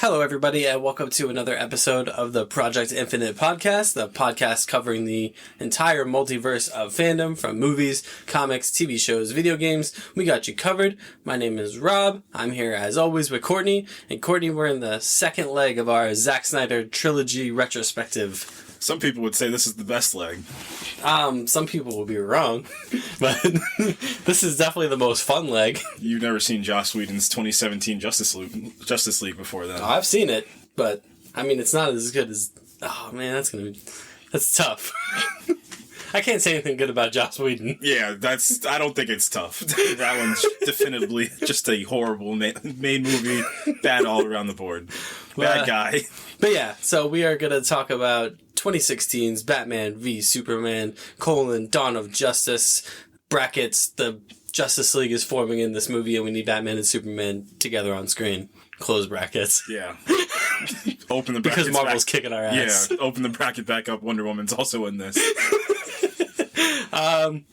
Hello, everybody, and welcome to another episode of the Project Infinite podcast, the podcast covering the entire multiverse of fandom from movies, comics, TV shows, video games. We got you covered. My name is Rob. I'm here, as always, with Courtney. And Courtney, we're in the second leg of our Zack Snyder trilogy retrospective. Some people would say this is the best leg. Some people will be wrong, but this is definitely the most fun leg. You've never seen Joss Whedon's 2017 Justice League before then. Oh, I've seen it, but I mean, it's not as good as. Oh man, that's tough. I can't say anything good about Joss Whedon. Yeah, I don't think it's tough. That one's definitively just a horrible main movie. Bad all around the board. Bad guy. But yeah, so we are going to talk about 2016's Batman v Superman, Dawn of Justice, brackets, the Justice League is forming in this movie and we need Batman and Superman together on screen. Close brackets. Yeah. Open the brackets because Marvel's kicking our ass. Yeah, open the bracket back up. Wonder Woman's also in this.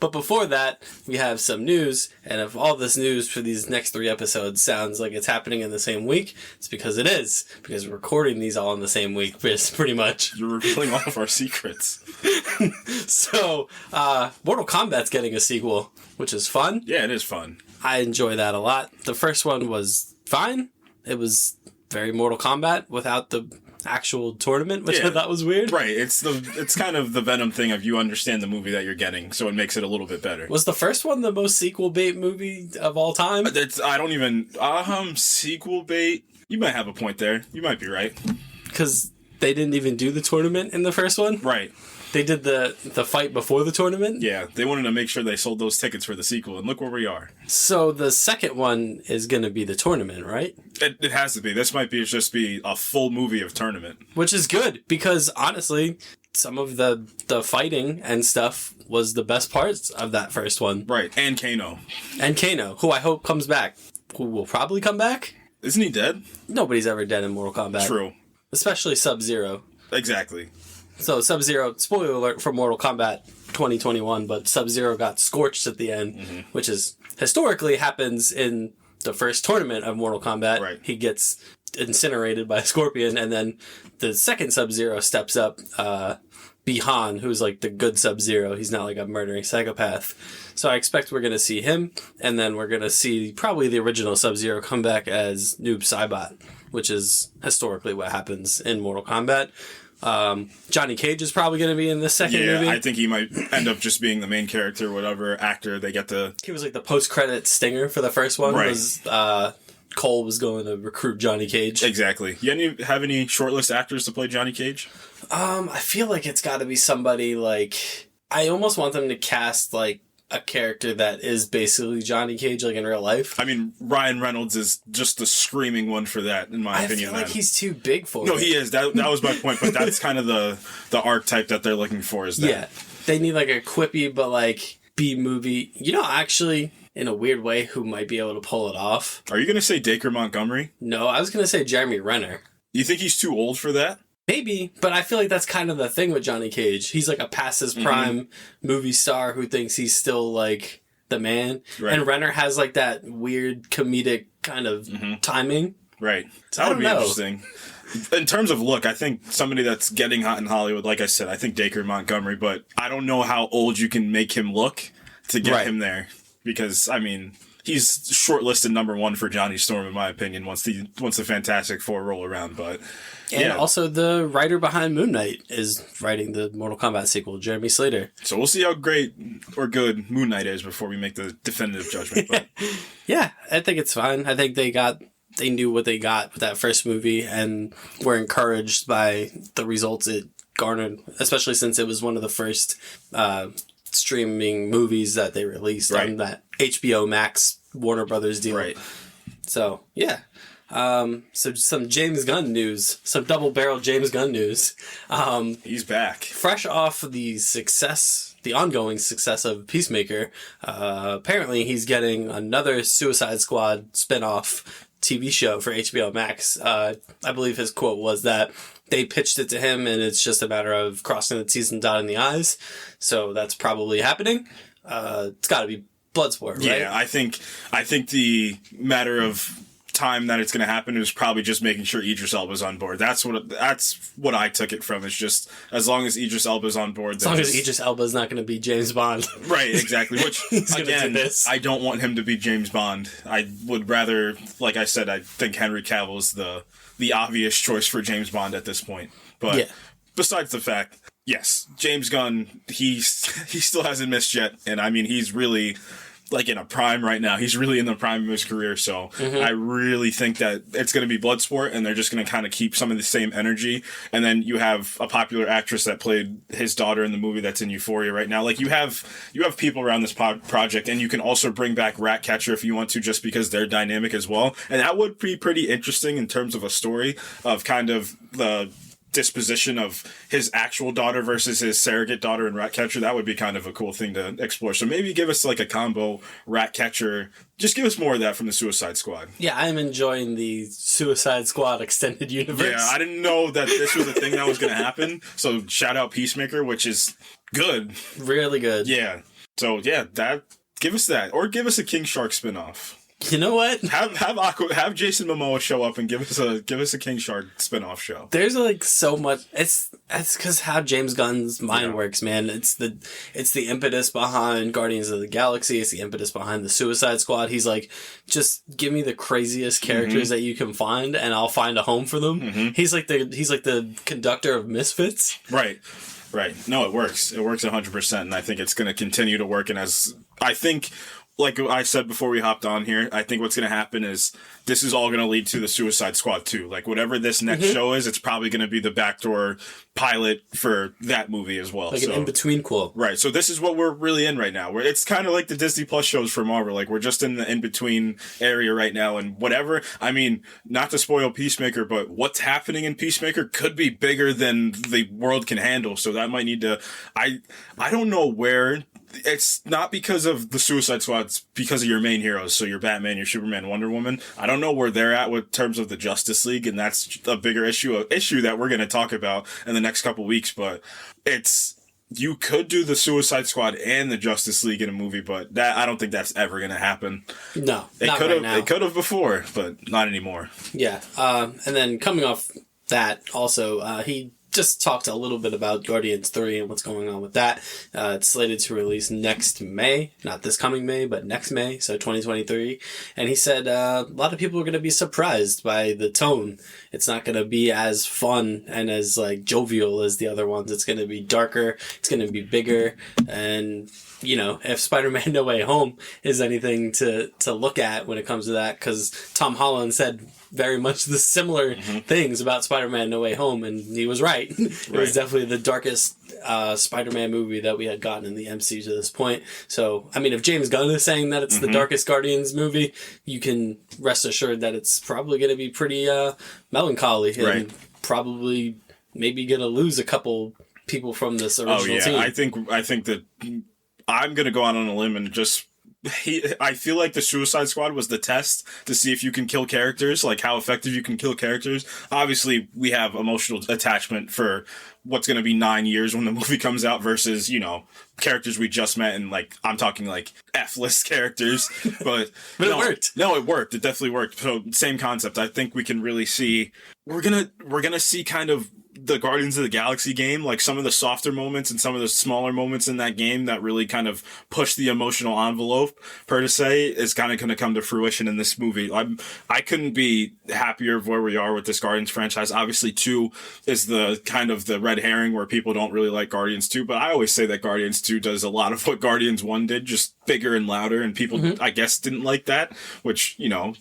But before that, we have some news, and if all this news for these next 3 episodes sounds like it's happening in the same week, it's because it is, because we're recording these all in the same week, pretty much. You're revealing all of our secrets. So, Mortal Kombat's getting a sequel, which is fun. Yeah, it is fun. I enjoy that a lot. The first one was fine. It was very Mortal Kombat without the actual tournament, which I thought was weird. Right, it's kind of the Venom thing of you understand the movie that you're getting, so it makes it a little bit better. Was the first one the most sequel bait movie of all time? Sequel bait? You might have a point there. You might be right. Because they didn't even do the tournament in the first one? Right. They did the fight before the tournament? Yeah, they wanted to make sure they sold those tickets for the sequel, and look where we are. So the second one is going to be the tournament, right? It has to be. This might be just be a full movie of tournament. Which is good, because honestly, some of the fighting and stuff was the best parts of that first one. Right, and Kano. And Kano, who I hope comes back. Who will probably come back? Isn't he dead? Nobody's ever dead in Mortal Kombat. True. Especially Sub-Zero. Exactly. So Sub-Zero, spoiler alert for Mortal Kombat 2021, but Sub-Zero got scorched at the end, which is historically happens in the first tournament of Mortal Kombat. Right. He gets incinerated by a scorpion, and then the second Sub-Zero steps up, Bihan, who's like the good Sub-Zero. He's not like a murdering psychopath. So I expect we're going to see him, and then we're going to see probably the original Sub-Zero come back as Noob Saibot, which is historically what happens in Mortal Kombat. Johnny Cage is probably going to be in this second movie. Yeah, I think he might end up just being the main character, whatever actor they get to... He was like the post-credit stinger for the first one. Right. Was, Cole was going to recruit Johnny Cage. Exactly. You have any shortlist actors to play Johnny Cage? I feel like it's got to be somebody like... I almost want them to cast like a character that is basically Johnny Cage, like in real life. I mean, Ryan Reynolds is just the screaming one for that, in my opinion. I feel like he's too big for it. No, he is. That was my point, but that's kind of the archetype that they're looking for, is that. Yeah. They need like a quippy, but like B-movie. You know, actually, in a weird way, who might be able to pull it off? Are you going to say Dacre Montgomery? No, I was going to say Jeremy Renner. You think he's too old for that? Maybe, but I feel like that's kind of the thing with Johnny Cage. He's like a past his prime movie star who thinks he's still like the man. Right. And Renner has like that weird comedic kind of timing. Right. That would be interesting. In terms of look, I think somebody that's getting hot in Hollywood, like I said, I think Dacre Montgomery, but I don't know how old you can make him look to get him there. Because, I mean, he's shortlisted number 1 for Johnny Storm, in my opinion, once the Fantastic Four roll around, but... And also the writer behind Moon Knight is writing the Mortal Kombat sequel, Jeremy Slater. So we'll see how great or good Moon Knight is before we make the definitive judgment. But. Yeah, I think it's fine. I think they knew what they got with that first movie and were encouraged by the results it garnered, especially since it was one of the first streaming movies that they released on that HBO Max Warner Brothers deal. Right. So, yeah. So some James Gunn news, some double-barrel James Gunn news. He's back. Fresh off the ongoing success of Peacemaker, apparently he's getting another Suicide Squad spinoff TV show for HBO Max. I believe his quote was that they pitched it to him and it's just a matter of crossing the T's and dotting the I's. So that's probably happening. It's got to be Bloodsport, right? Yeah, I think the matter of time that it's going to happen is probably just making sure Idris Elba's on board. That's what I took it from. Is just as long as Idris Elba's on board. As long as Idris Elba's not going to be James Bond. Right, exactly. Which, again, I don't want him to be James Bond. I would rather, like I said, I think Henry Cavill is the obvious choice for James Bond at this point. But besides the fact, yes, James Gunn, he still hasn't missed yet. And I mean, he's really like in a prime right now. He's really in the prime of his career. So I really think that it's going to be Bloodsport, and they're just going to kind of keep some of the same energy. And then you have a popular actress that played his daughter in the movie that's in Euphoria right now. Like you have people around this project, and you can also bring back Ratcatcher if you want to, just because they're dynamic as well. And that would be pretty interesting in terms of a story of kind of the disposition of his actual daughter versus his surrogate daughter in Ratcatcher. That would be kind of a cool thing to explore. So maybe give us like a combo Ratcatcher. Just give us more of that from the Suicide Squad. Yeah, I'm enjoying the Suicide Squad extended universe. Yeah, I didn't know that this was a thing that was going to happen. So shout out Peacemaker, which is good. Really good. Yeah. So yeah, give us that. Or give us a King Shark spinoff. You know what? Have Jason Momoa show up and give us a King Shark spinoff show. There's like so much. It's because how James Gunn's mind works, man. It's the impetus behind Guardians of the Galaxy. It's the impetus behind the Suicide Squad. He's like, just give me the craziest characters that you can find, and I'll find a home for them. He's like the conductor of Misfits. Right. No, it works. It works 100%, and I think it's going to continue to work. And as I think, like I said before we hopped on here, I think what's going to happen is this is all going to lead to the Suicide Squad 2. Like, whatever this next show is, it's probably going to be the backdoor pilot for that movie as well. Like an in-between quote. Right. So this is what we're really in right now. It's kind of like the Disney Plus shows for Marvel. Like, we're just in the in-between area right now. And whatever, I mean, not to spoil Peacemaker, but what's happening in Peacemaker could be bigger than the world can handle. So that might need to... I don't know where... It's not because of the Suicide Squad, it's because of your main heroes. So your Batman, your Superman, Wonder Woman. I don't know where they're at with terms of the Justice League, and that's a bigger issue that we're going to talk about in the next couple weeks. But you could do the Suicide Squad and the Justice League in a movie, but I don't think that's ever going to happen. No, it could have before, but not anymore. Yeah, and then coming off that, also he just talked a little bit about Guardians 3 and what's going on with that. It's slated to release next May, not this coming May, but next May, so 2023. And he said a lot of people are going to be surprised by the tone. It's not going to be as fun and as like jovial as the other ones. It's going to be darker. It's going to be bigger. And you know, if Spider-Man No Way Home is anything to look at when it comes to that, because Tom Holland said very much the similar things about Spider-Man No Way Home, and he was right. It was definitely the darkest Spider-Man movie that we had gotten in the MCU to this point. So, I mean, if James Gunn is saying that it's the darkest Guardians movie, you can rest assured that it's probably going to be pretty melancholy and probably maybe going to lose a couple people from this original team. I think that I'm going to go out on a limb and just... I feel like the Suicide Squad was the test to see if you can kill characters, like how effective you can kill characters. Obviously, we have emotional attachment for what's going to be 9 years when the movie comes out versus, you know, characters we just met, and like, I'm talking like F-list characters, but it worked. No, it worked. It definitely worked. So same concept. I think we can really see, we're going to see kind of the Guardians of the Galaxy game, like some of the softer moments and some of the smaller moments in that game that really kind of push the emotional envelope, per se, is kind of going to come to fruition in this movie. I couldn't be happier of where we are with this Guardians franchise. Obviously, 2 is the kind of the red herring where people don't really like Guardians 2, but I always say that Guardians 2 does a lot of what Guardians 1 did, just bigger and louder, and people, I guess, didn't like that, which, you know,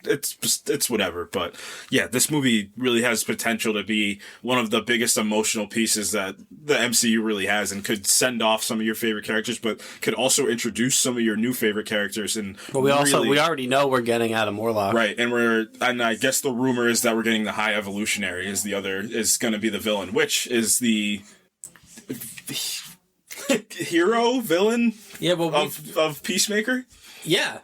it's whatever. But yeah, this movie really has potential to be one of the biggest emotional pieces that the MCU really has, and could send off some of your favorite characters, but could also introduce some of your new favorite characters. And we already know we're getting Adam Warlock, right? And I guess the rumor is that we're getting the High Evolutionary is going to be the villain, which is the hero villain of Peacemaker. Yeah.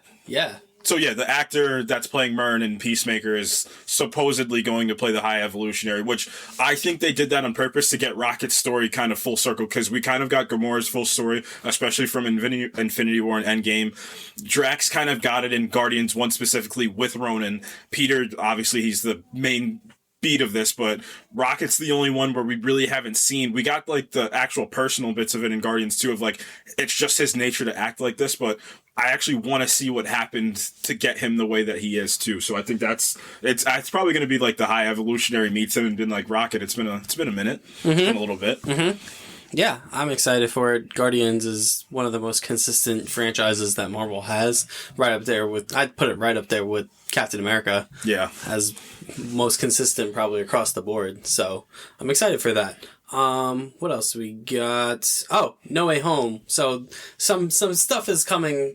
So yeah, the actor that's playing Myrn in Peacemaker is supposedly going to play the High Evolutionary, which I think they did that on purpose to get Rocket's story kind of full circle, because we kind of got Gamora's full story, especially from Infinity War and Endgame. Drax kind of got it in Guardians 1 specifically with Ronan. Peter, obviously, he's the main beat of this, but Rocket's the only one where we really haven't seen. We got like the actual personal bits of it in Guardians 2 of like, it's just his nature to act like this, but I actually want to see what happened to get him the way that he is too. So I think it's probably going to be like the High Evolutionary meets him and been like, Rocket, it's been a minute. It's been a little bit. Yeah, I'm excited for it. Guardians is one of the most consistent franchises that Marvel has. I'd put it right up there with Captain America. Yeah. As most consistent probably across the board. So I'm excited for that. What else we got? Oh, No Way Home. So some stuff is coming,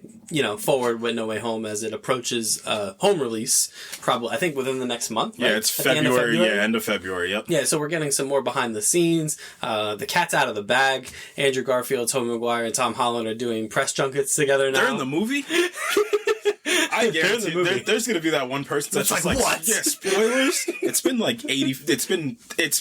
forward with No Way Home as it approaches home release. Probably, I think within the next month. Yeah, right? it's February. Yeah, end of February. Yep. Yeah, so we're getting some more behind the scenes. The cat's out of the bag. Andrew Garfield, Tobey Maguire, and Tom Holland are doing press junkets together now. They're in the movie. I guarantee there's gonna be that one person that's just like, what? Yeah, spoilers. It's been like 80. It's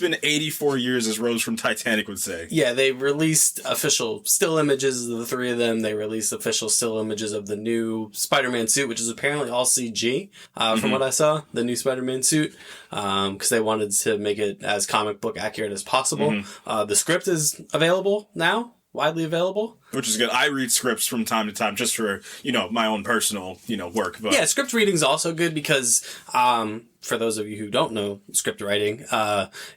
been 84 years, as Rose from Titanic would say. Yeah, they released official still images of the three of them. They released official still images of the new Spider-Man suit, which is apparently all CG. From what I saw, the new Spider-Man suit, because they wanted to make it as comic book accurate as possible. The script is available now. Widely available, which is good. I read scripts from time to time just for my own personal work. But yeah, script reading is also good because for those of you who don't know script writing,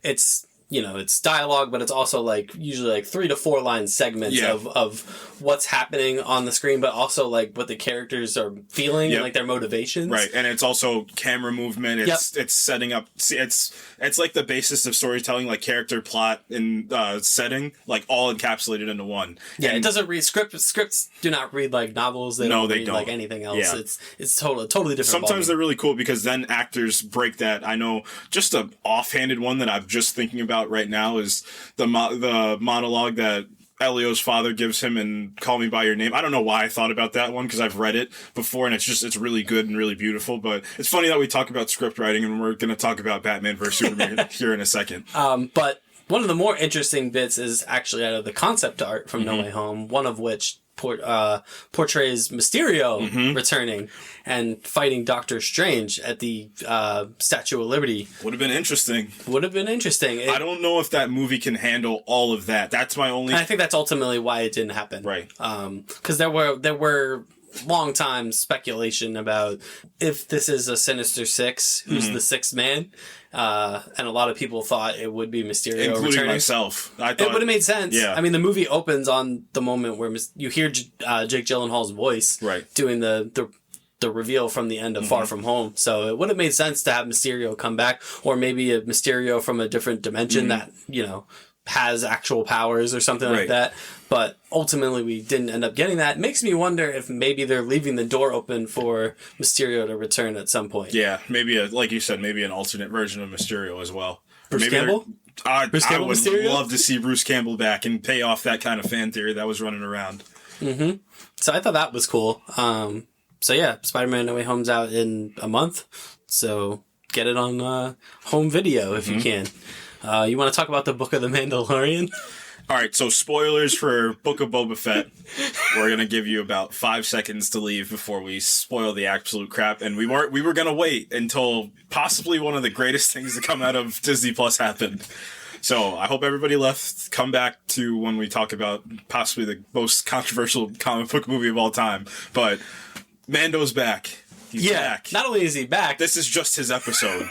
it's it's dialogue, but it's also like usually like 3 to 4 line segments of what's happening on the screen, but also like what the characters are feeling and like their motivations. Right. And it's also camera movement. It's setting up. It's like the basis of storytelling, like character, plot, and setting, like all encapsulated into one. Yeah. It doesn't read Scripts do not read like novels. They don't read like anything else. Yeah. It's totally different. Sometimes they're really cool because then actors break that. I know just a offhanded one that I'm just thinking about right now is the monologue that Elio's father gives him in Call Me By Your Name. I don't know why I thought about that one because I've read it before and it's really good and really beautiful. But it's funny that we talk about script writing and we're going to talk about Batman vs. Superman here in a second. But one of the more interesting bits is actually out of the concept art from No Way Home, one of which portrays Mysterio returning and fighting Doctor Strange at the Statue of Liberty. Would have been interesting. I don't know if that movie can handle all of that. That's my only... I think that's ultimately why it didn't happen. Right. Because there were long time speculation about if this is a Sinister Six, who's the sixth man. And a lot of people thought it would be Mysterio, including returning. myself. I thought it would have made sense. Yeah. I mean, the movie opens on the moment where you hear Jake Gyllenhaal's voice doing the reveal from the end of Far From Home. So it would have made sense to have Mysterio come back, or maybe a Mysterio from a different dimension that has actual powers or something like that. But ultimately, we didn't end up getting that. It makes me wonder if maybe they're leaving the door open for Mysterio to return at some point. Yeah, maybe, like you said, maybe an alternate version of Mysterio as well. Bruce Campbell? I would Mysterio? Love to see Bruce Campbell back and pay off that kind of fan theory that was running around. So I thought that was cool. So yeah, Spider-Man No Way Home's out in a month. So get it on home video if you can. You want to talk about the Book of the Mandalorian? All right, so spoilers for Book of Boba Fett. We're going to give you about 5 seconds to leave before we spoil the absolute crap. And we were going to wait until possibly one of the greatest things to come out of Disney Plus happened. So I hope everybody left. Come back to when we talk about possibly the most controversial comic book movie of all time. But Mando's back. He's back. Not only is he back, this is just his episode.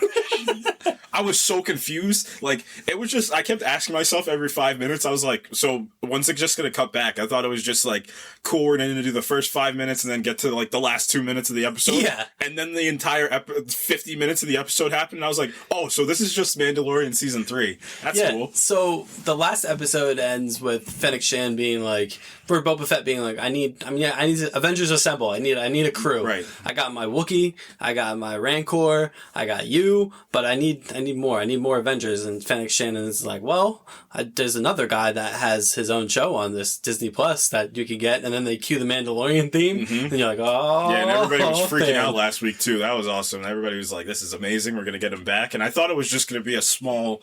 I was so confused. Like, it was just, I kept asking myself every 5 minutes. I was like, so when's it just going to cut back? I thought it was just like, cool, we're going to do the first 5 minutes and then get to like the last 2 minutes of the episode. Yeah. And then the entire 50 minutes of the episode happened. And I was like, oh, so this is just Mandalorian season 3. That's cool. So the last episode ends with Fennec Shan being like, for Boba Fett being like, I need Avengers Assemble. I need a crew. Right. I got my Wookiee, I got my Rancor, I got you, but I need more. I need more Avengers. And Fennec Shannon is like, well, there's another guy that has his own show on this Disney Plus that you could get. And then they cue the Mandalorian theme, and you're like, oh, yeah. And everybody was freaking out last week too. That was awesome. Everybody was like, this is amazing. We're gonna get him back. And I thought it was just gonna be a small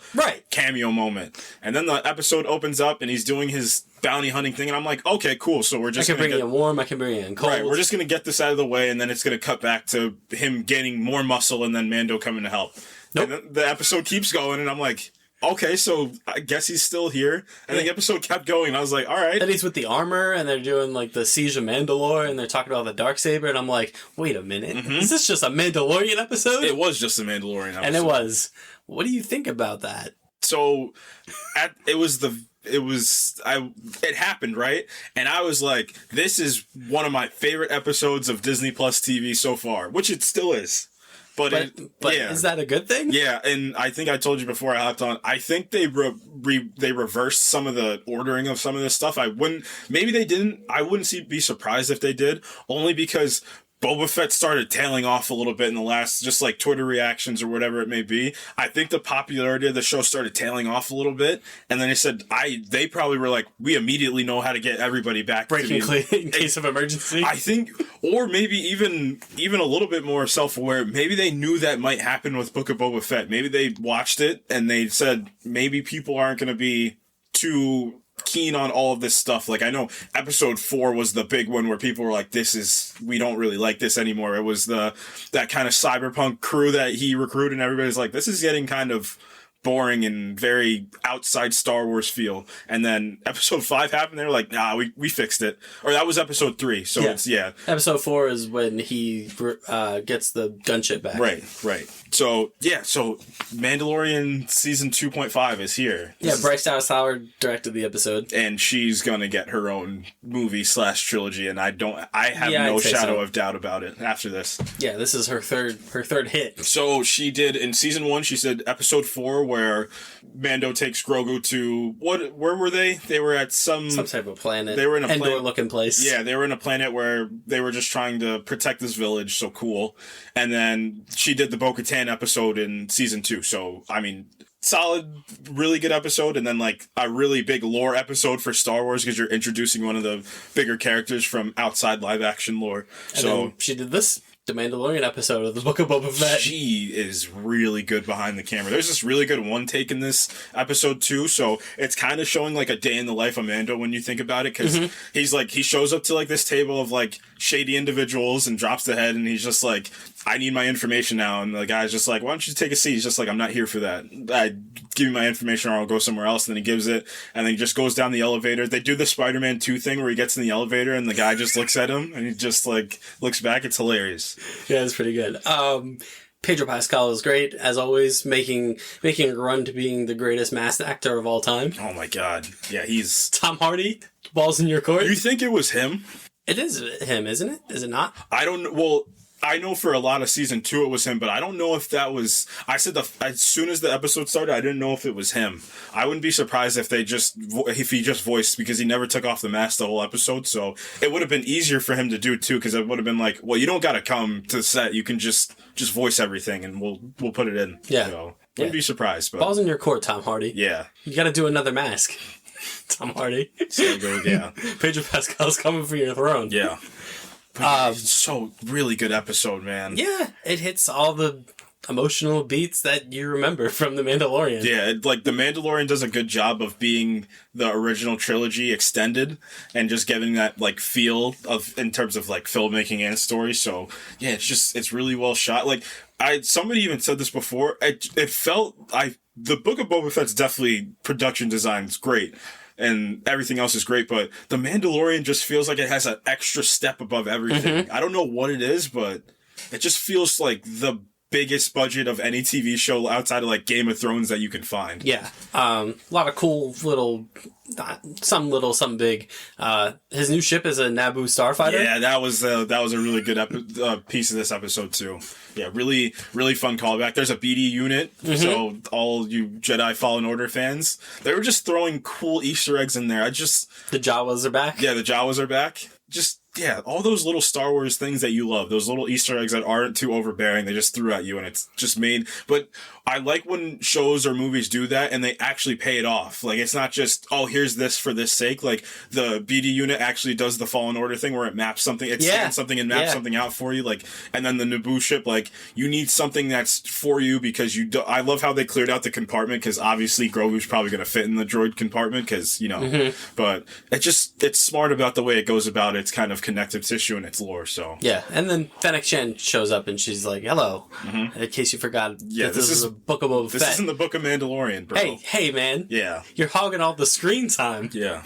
cameo moment. And then the episode opens up and he's doing his bounty hunting thing, and I'm like, okay, cool. So we're just I can bring it in warm, I can bring it in cold. Right, we're just gonna get this out of the way, and then it's gonna cut back to him gaining more muscle, and then Mando coming to help. Nope. And then the episode keeps going, and I'm like, okay, so I guess he's still here. And the episode kept going, and I was like, all right. And he's with the armor, and they're doing like the Siege of Mandalore, and they're talking about the Darksaber, and I'm like, wait a minute, is this just a Mandalorian episode? It was just a Mandalorian episode. And it was. What do you think about that? So, it happened, right? And I was like, this is one of my favorite episodes of Disney Plus TV so far, which it still is. But yeah. Is that a good thing? Yeah, and I think I told you before I hopped on, I think they they reversed some of the ordering of some of this stuff. Maybe they didn't. I wouldn't be surprised if they did, only because Boba Fett started tailing off a little bit in the last, just like Twitter reactions or whatever it may be. I think the popularity of the show started tailing off a little bit, and then they said they probably were like, we immediately know how to get everybody back. Breaking clean in case of emergency. I think, or maybe even a little bit more self-aware. Maybe they knew that might happen with Book of Boba Fett. Maybe they watched it and they said maybe people aren't going to be too keen on all of this stuff. Like, I know episode 4 was the big one where people were like, we don't really like this anymore. It was that kind of cyberpunk crew that he recruited, and everybody's like, this is getting kind of boring and very outside Star Wars feel. And then episode 5 happened. They were like, nah, we fixed it. Or that was episode 3. So Episode 4 is when he gets the gunship back. Right. So Mandalorian season 2.5 is here. Bryce Dallas Howard directed the episode. And she's gonna get her own movie / trilogy, and I have no shadow of doubt about it after this. Yeah, this is her third hit. So she did, in season 1, she said episode 4, where Mando takes Grogu to, where were they? They were at some type of planet. They were in a Endor-looking place. Yeah, they were in a planet where they were just trying to protect this village, so cool. And then she did the Bo-Katan episode in season 2, so, I mean, solid, really good episode, and then like a really big lore episode for Star Wars because you're introducing one of the bigger characters from outside live action lore. And then she did the Mandalorian episode of the Book of Boba Fett. She is really good behind the camera. There's this really good one take in this episode too, so it's kind of showing like a day in the life of Mando when you think about it, because he shows up to like this table of like shady individuals and drops the head, and he's just like, I need my information now. And the guy's just like, why don't you take a seat? He's just like, I'm not here for that. Give me my information or I'll go somewhere else. And then he gives it, and then he just goes down the elevator. They do the Spider-Man 2 thing where he gets in the elevator and the guy just looks at him and he just like looks back. It's hilarious. Yeah, it's pretty good. Pedro Pascal is great, as always, making a run to being the greatest masked actor of all time. Oh my God. Yeah, he's... Tom Hardy, balls in your court. You think it was him? It is him, isn't it? Is it not? I don't know. Well, I know for a lot of season 2 it was him, but I don't know if that was... I said as soon as the episode started, I didn't know if it was him. I wouldn't be surprised if he just voiced, because he never took off the mask the whole episode, so it would have been easier for him to do too, because it would have been like, well, you don't gotta come to the set, you can just voice everything and we'll put it in. Yeah. So, wouldn't be surprised. But balls in your court, Tom Hardy. Yeah. You gotta do another mask, Tom Hardy. So good, yeah. Pedro Pascal's coming for your throne. Yeah. So really good episode, man. Yeah, it hits all the emotional beats that you remember from The Mandalorian. Yeah, like The Mandalorian does a good job of being the original trilogy extended and just giving that like feel of in terms of like filmmaking and story. So yeah, it's really well shot. Like somebody even said this before. It felt the Book of Boba Fett's definitely production design's great. And everything else is great, but The Mandalorian just feels like it has an extra step above everything. I don't know what it is, but it just feels like the biggest budget of any TV show outside of like Game of Thrones that you can find. Yeah. A lot of cool little, some little, some big. His new ship is a Naboo starfighter. Yeah, that was a really good piece of this episode too. Yeah, really, really fun callback. There's a BD unit, so all you Jedi Fallen Order fans, they were just throwing cool Easter eggs in there. The Jawas are back. Yeah, the Jawas are back. Just Yeah, all those little Star Wars things that you love, those little Easter eggs that aren't too overbearing, they just threw at you and it's just made. But I like when shows or movies do that and they actually pay it off. Like, it's not just, oh, here's this for this sake. Like, the BD unit actually does the Fallen Order thing where it maps something, it scans something and maps something out for you. Like, and then the Naboo ship, like, you need something that's for you because you do. I love how they cleared out the compartment because obviously Grogu's probably going to fit in the droid compartment because, you know, but it's smart about the way it goes about its kind of connective tissue and its lore. So yeah, and then Fennec Shan shows up and she's like, "Hello," in case you forgot. Yeah, this is the Book of Boba Fett. This isn't the Book of Mandalorian, bro. Hey, man. Yeah, you're hogging all the screen time. Yeah.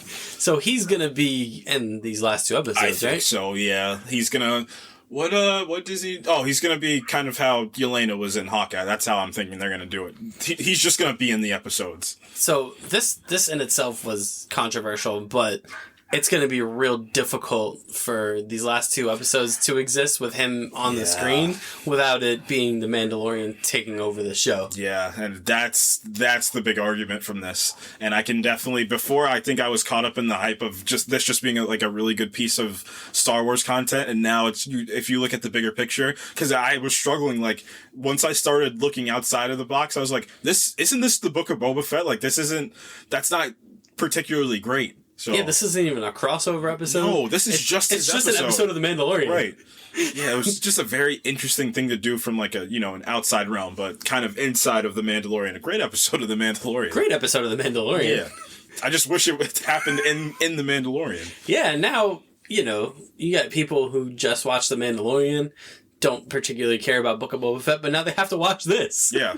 So he's gonna be in these last 2 episodes, I think right? so. Yeah, he's gonna. What does he? Oh, he's gonna be kind of how Yelena was in Hawkeye. That's how I'm thinking they're gonna do it. He's just gonna be in the episodes. So this in itself was controversial, but it's going to be real difficult for these last 2 episodes to exist with him on the screen without it being the Mandalorian taking over the show. Yeah, and that's the big argument from this. And I can definitely, before I think I was caught up in the hype of just being like a really good piece of Star Wars content, and now if you look at the bigger picture, because I was struggling, like, once I started looking outside of the box, I was like, isn't this the Book of Boba Fett? Like, that's not particularly great. So, yeah, this isn't even a crossover episode. No, this is just his episode. It's just an episode of The Mandalorian. Right. Yeah, it was just a very interesting thing to do from like an outside realm, but kind of inside of The Mandalorian. A great episode of The Mandalorian. Great episode of The Mandalorian. Yeah. I just wish it happened in The Mandalorian. Yeah, now, you got people who just watch The Mandalorian, don't particularly care about Book of Boba Fett, but now they have to watch this. Yeah,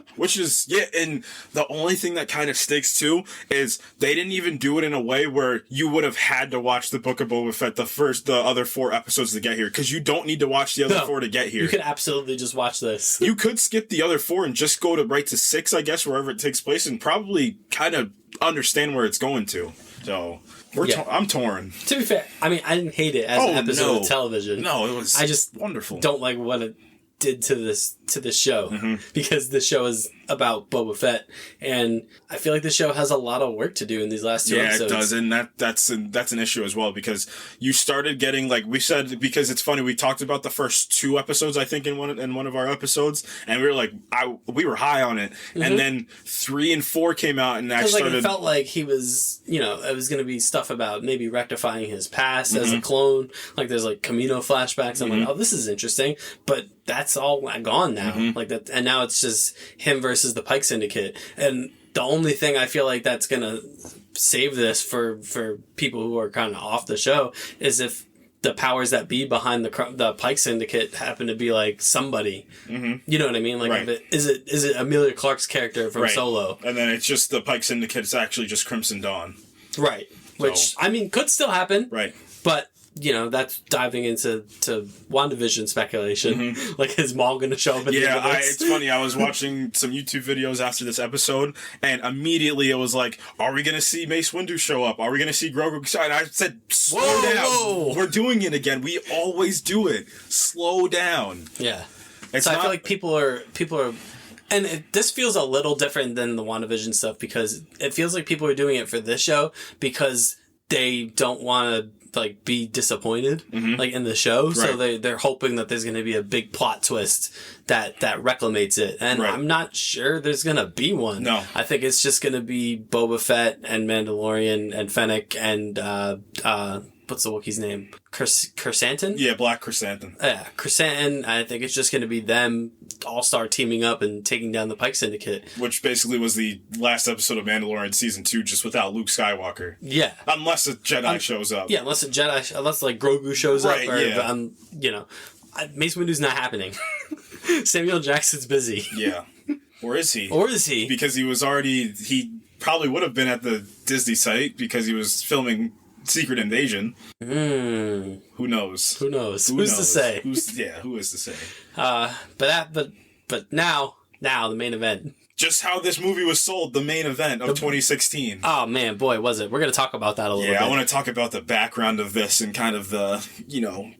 and the only thing that kind of sticks too is they didn't even do it in a way where you would have had to watch the Book of Boba Fett the other 4 episodes to get here, because you don't need to watch the other 4 to get here. You could absolutely just watch this. You could skip the other 4 and just go right to 6, I guess, wherever it takes place, and probably kind of understand where it's going to. So I'm torn. To be fair, I mean, I didn't hate it as an episode of television. No, it was. I just wonderful. Don't like what it did to this show, because this show is about Boba Fett, and I feel like the show has a lot of work to do in these last 2 episodes. Yeah, it does, and that's an issue as well, because you started getting, like we said, because it's funny, we talked about the first 2 episodes, I think, in one of our episodes, and we were like, we were high on it, and then 3 and 4 came out, and I started. It felt like he was, it was going to be stuff about maybe rectifying his past as a clone. Like there's like Camino flashbacks. I'm like, oh, this is interesting, but that's all gone now. Like that, and now it's just him versus the Pike Syndicate. And the only thing I feel like that's gonna save this for people who are kind of off the show is if the powers that be behind the Pike Syndicate happen to be like somebody. You know what I mean? Like, right. Is it Emilia Clarke's character from Solo? And then it's just the Pike Syndicate. It's actually just Crimson Dawn. Right. Which, I mean, could still happen. Right. But, that's diving into WandaVision speculation. Like, is Maul going to show up at the end of this? It's funny. I was watching some YouTube videos after this episode, and immediately it was like, are we going to see Mace Windu show up? Are we going to see Grogu? And I said, slow down. Whoa. We're doing it again. We always do it. Slow down. Yeah. I feel like people are... And this feels a little different than the WandaVision stuff, because it feels like people are doing it for this show because they don't want to be disappointed in the show. Right. So they're hoping that there's going to be a big plot twist that reclamates it. And I'm not sure there's going to be one. No. I think it's just going to be Boba Fett and Mandalorian and Fennec and what's the Wookiee's name? Chrysanthemum? Yeah, Black Chrysanthemum. Yeah, Chrysanthemum. I think it's just going to be them all-star teaming up and taking down the Pike Syndicate. Which basically was the last episode of Mandalorian Season 2, just without Luke Skywalker. Yeah. Unless a Jedi shows up. Yeah, unless Grogu shows up. Or, Mace Windu's not happening. Samuel Jackson's busy. Yeah. Or is he? Because he probably would have been at the Disney site because he was filming Secret Invasion. Who knows? Who's to say? Who is to say? But now the main event. Just how this movie was sold, the main event of 2016. Oh man, boy, was it. We're going to talk about that a little bit. Yeah, I want to talk about the background of this and kind of the,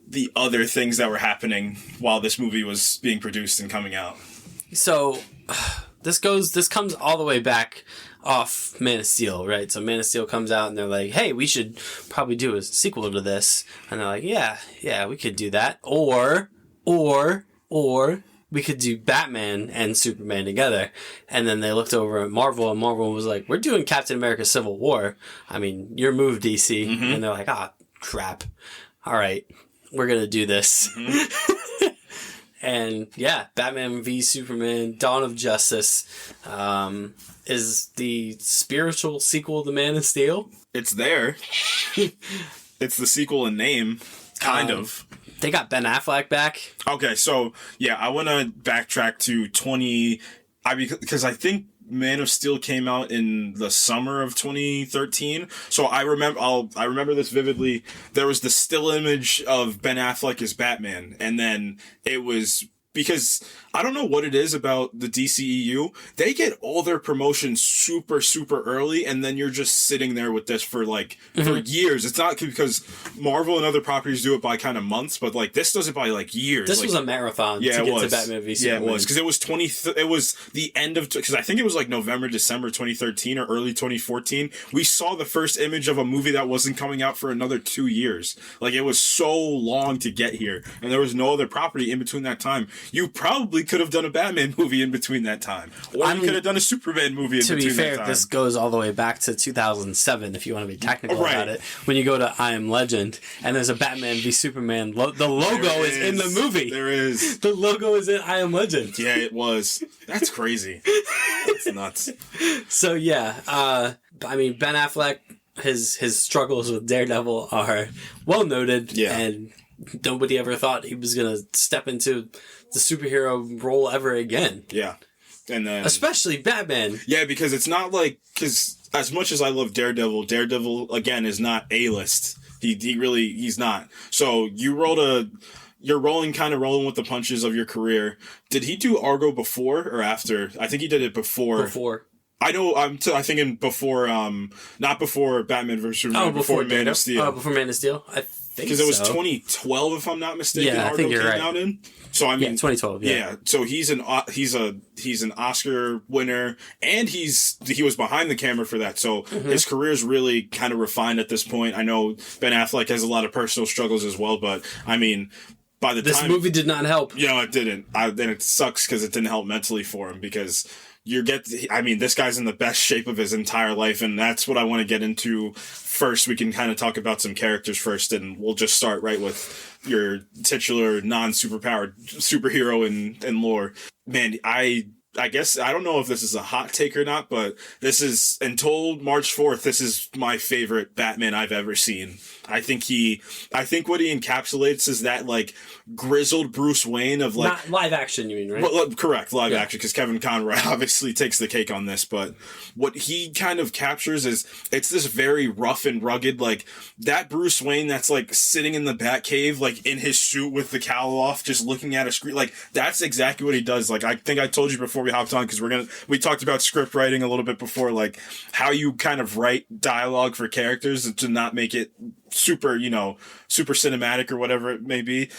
the other things that were happening while this movie was being produced and coming out. So, this comes all the way back. off Man of Steel, right? So Man of Steel comes out and they're like, hey, we should probably do a sequel to this. And they're like, yeah, we could do that. Or we could do Batman and Superman together. And then they looked over at Marvel, and Marvel was like, we're doing Captain America Civil War. I mean, your move, DC. Mm-hmm. And they're like, crap. All right, we're going to do this. Mm-hmm. And yeah, Batman v Superman, Dawn of Justice is the spiritual sequel to Man of Steel. It's there. It's the sequel in name, kind of. They got Ben Affleck back. Okay, so yeah, I want to backtrack to because I think Man of Steel came out in the summer of 2013. So I remember this vividly. There was the still image of Ben Affleck as Batman, and then it was because I don't know what it is about the DCEU. They get all their promotions super, super early, and then you're just sitting there with this for for years. It's not because Marvel and other properties do it by kind of months, but this does it by years. This was a marathon to get to Batman v Superman. Yeah, it was. Because it was the end of, because I think it was November, December 2013 or early 2014. We saw the first image of a movie that wasn't coming out for another 2 years. It was so long to get here, and there was no other property in between that time. You probably could have done a Batman movie in between that time. Or you could have done a Superman movie in between that time. To be fair, this goes all the way back to 2007, if you want to be technical about it. When you go to I Am Legend, and there's a Batman v Superman, the logo is in the movie. There is. The logo is in I Am Legend. Yeah, it was. That's crazy. That's nuts. So yeah, Ben Affleck, his struggles with Daredevil are well noted, and nobody ever thought he was going to step into the superhero role ever again. Yeah. And then especially Batman. Yeah, because it's not because as much as I love Daredevil again is not A-list. He's not. So you're kind of rolling with the punches of your career. Did he do Argo before or after? I think he did it before. Before. I know. I'm thinking before. Not before Batman vs Superman. Before Man of Steel. Before Man of Steel. I think because it was 2012, if I'm not mistaken. Yeah, I think you're right. Out in. So I mean, 2012. Yeah. So he's an Oscar winner, and he was behind the camera for that. So his career's really kind of refined at this point. I know Ben Affleck has a lot of personal struggles as well, but I mean, by the time this movie did not help. It didn't. Then it sucks because it didn't help mentally for him because. This guy's in the best shape of his entire life, and that's what I want to get into first. We can kind of talk about some characters first, and we'll just start right with your titular non-superpowered superhero in lore. Man, I guess, I don't know if this is a hot take or not, but this is, until March 4th, this is my favorite Batman I've ever seen. I think what he encapsulates is that, grizzled Bruce Wayne of, not live action, you mean, right? Well, correct, live action, because Kevin Conroy obviously takes the cake on this, but what he kind of captures is, it's this very rough and rugged, that Bruce Wayne that's, sitting in the Batcave, in his suit with the cowl off, just looking at a screen, that's exactly what he does. I think I told you before we hopped on, because we talked about script writing a little bit before, how you kind of write dialogue for characters to not make it super cinematic or whatever it may be.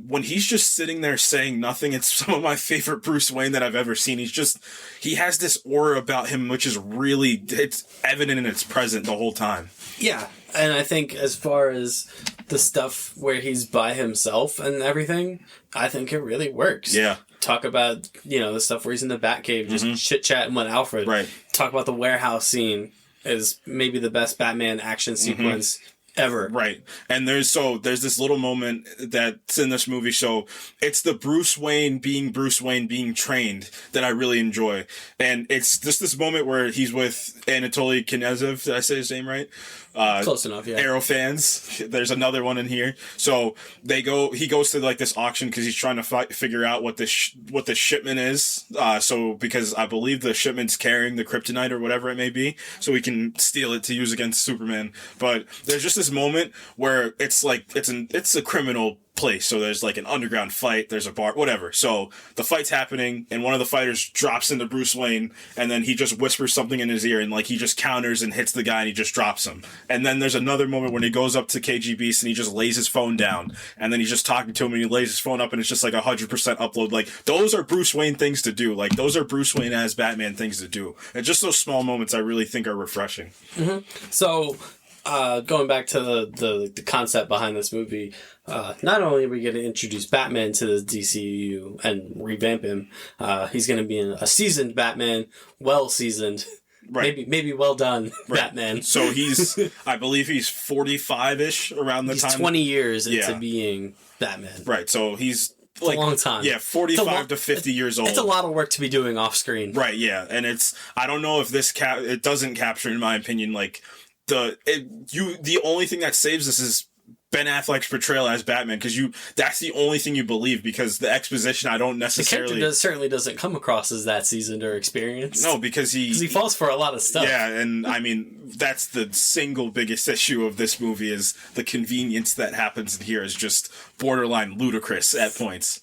When he's just sitting there saying nothing, it's some of my favorite Bruce Wayne that I've ever seen. He has this aura about him, which is really, it's evident and it's present the whole time. Yeah. And I think as far as the stuff where he's by himself and everything, I think it really works. Yeah. Talk about, the stuff where he's in the Batcave, just chit-chatting with Alfred. Right. Talk about the warehouse scene is maybe the best Batman action sequence ever. Right. And there's this little moment that's in this movie. So it's the Bruce Wayne being trained that I really enjoy. And it's just this moment where he's with Anatoly Knyazev. Did I say his name right? Close enough, yeah. Arrow fans. There's another one in here. So he goes to this auction because he's trying to figure out what the shipment is. Because I believe the shipment's carrying the kryptonite or whatever it may be, so we can steal it to use against Superman. But there's just this this moment where it's like it's a criminal place. So there's like an underground fight, there's a bar, whatever. So the fight's happening and one of the fighters drops into Bruce Wayne and then he just whispers something in his ear and like he just counters and hits the guy and he just drops him. And then there's another moment when he goes up to KG Beast and he just lays his phone down and then he's just talking to him and he lays his phone up and it's just like 100% upload. Like those are Bruce Wayne things to do. Like those are Bruce Wayne as Batman things to do. And just those small moments I really think are refreshing. Mm-hmm. So going back to the concept behind this movie, not only are we going to introduce Batman to the DCU and revamp him, he's going to be a seasoned Batman, well seasoned, right? Maybe well done, right. Batman. So I believe he's 45-ish around the time. He's 20 years into being Batman. Right. So he's like a long time. Yeah, 45 to 50 years old. It's a lot of work to be doing off screen. Right. Yeah, and I don't know if this it doesn't capture, in my opinion, like. The only thing that saves this is Ben Affleck's portrayal as Batman, because that's the only thing you believe, because the exposition I don't necessarily... The character certainly doesn't come across as that seasoned or experienced. No, because he falls for a lot of stuff. Yeah, and I mean, that's the single biggest issue of this movie is the convenience that happens in here is just borderline ludicrous at points.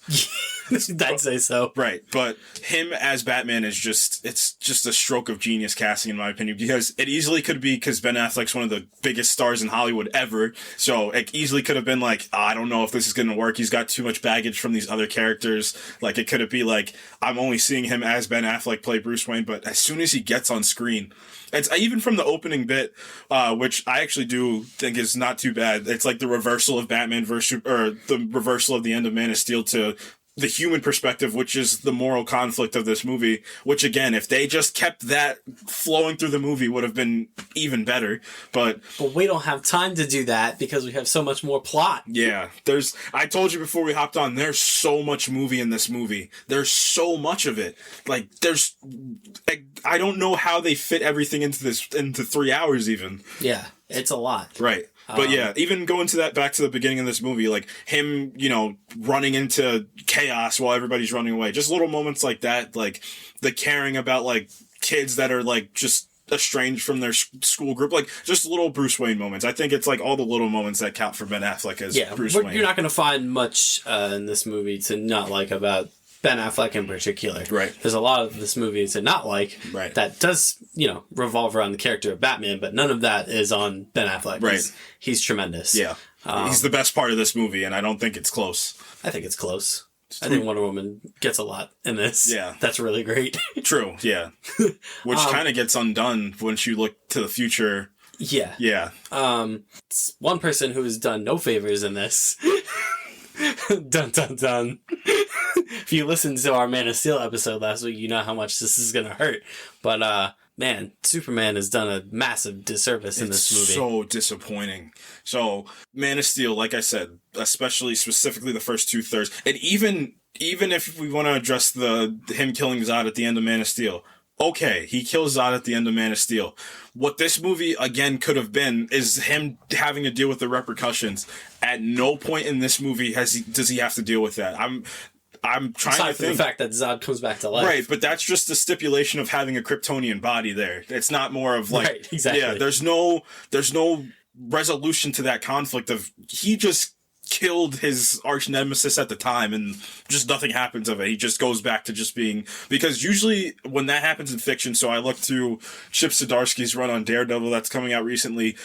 I'd say so. Right, but him as Batman is it's just a stroke of genius casting, in my opinion, because it easily could be because Ben Affleck's one of the biggest stars in Hollywood ever, so it easily could have been like, I don't know if this is going to work, he's got too much baggage from these other characters, like it could be like, I'm only seeing him as Ben Affleck play Bruce Wayne, but as soon as he gets on screen, it's even from the opening bit, which I actually do think is not too bad, it's like the reversal of Batman the reversal of the end of Man of Steel to the human perspective, which is the moral conflict of this movie, which again, if they just kept that flowing through the movie would have been even better, but we don't have time to do that because we have so much more plot. Yeah, I told you before we hopped on, there's so much movie in this movie. There's so much of it. Like, I don't know how they fit everything into 3 hours even. Yeah, it's a lot. Right. But yeah, even going to back to the beginning of this movie, like him, running into chaos while everybody's running away. Just little moments like that, like the caring about like kids that are like just estranged from their school group, like just little Bruce Wayne moments. I think it's like all the little moments that count for Ben Affleck as Bruce Wayne. You're not going to find much in this movie to not like about Ben Affleck in particular. Right. There's a lot of this movie to not like that does, revolve around the character of Batman, but none of that is on Ben Affleck. Right. He's tremendous. Yeah. He's the best part of this movie, and I don't think it's close. I think it's close. I think Wonder Woman gets a lot in this. Yeah. That's really great. True, yeah. Which kind of gets undone once you look to the future. Yeah. Yeah. One person who has done no favors in this. Dun dun dun. If you listened to our Man of Steel episode last week, you know how much this is going to hurt. But, man, Superman has done a massive disservice in this movie. It's so disappointing. So, Man of Steel, like I said, specifically the first 2/3, and even if we want to address him killing Zod at the end of Man of Steel, okay, he kills Zod at the end of Man of Steel. What this movie, again, could have been is him having to deal with the repercussions. At no point in this movie does he have to deal with that. I'm trying Aside to from think. The fact that Zod comes back to life. Right, but that's just the stipulation of having a Kryptonian body there. It's not more of like... Right, exactly. Yeah, there's no resolution to that conflict of... He just killed his arch nemesis at the time and just nothing happens of it. He just goes back to just being... Because usually when that happens in fiction, so I looked through Chip Zdarsky's run on Daredevil that's coming out recently.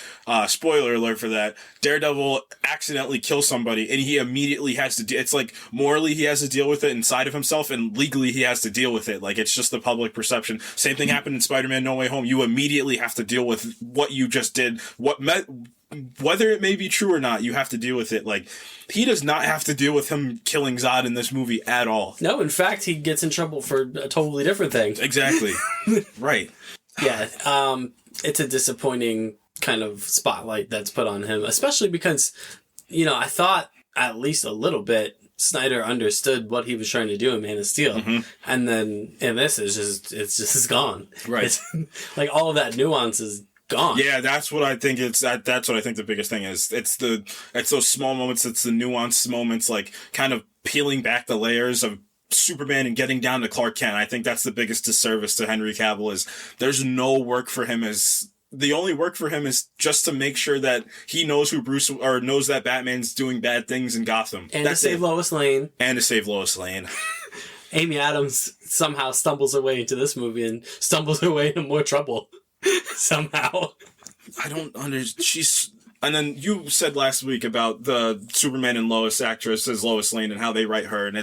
Spoiler alert for that. Daredevil accidentally kills somebody and he immediately has to... It's like morally he has to deal with it inside of himself and legally he has to deal with it. Like it's just the public perception. Same thing happened in Spider-Man No Way Home. You immediately have to deal with what you just did. Whether it may be true or not, you have to deal with it. Like, he does not have to deal with him killing Zod in this movie at all. No, in fact, he gets in trouble for a totally different thing. Exactly. Right. Yeah, it's a disappointing kind of spotlight that's put on him, especially because, I thought at least a little bit Snyder understood what he was trying to do in Man of Steel. And then in this, it's just gone. Right. It's, like, all of that nuance is gone. Yeah, that's what I think. That's what I think the biggest thing is. It's those small moments. It's the nuanced moments, like kind of peeling back the layers of Superman and getting down to Clark Kent. I think that's the biggest disservice to Henry Cavill is there's no work for him as the only work for him is just to make sure that he knows knows that Batman's doing bad things in Gotham. And to save Lois Lane. And to save Lois Lane. Amy Adams somehow stumbles her way into this movie and stumbles her way into more trouble. Somehow. I don't understand. And then you said last week about the Superman and Lois actress as Lois Lane and how they write her, and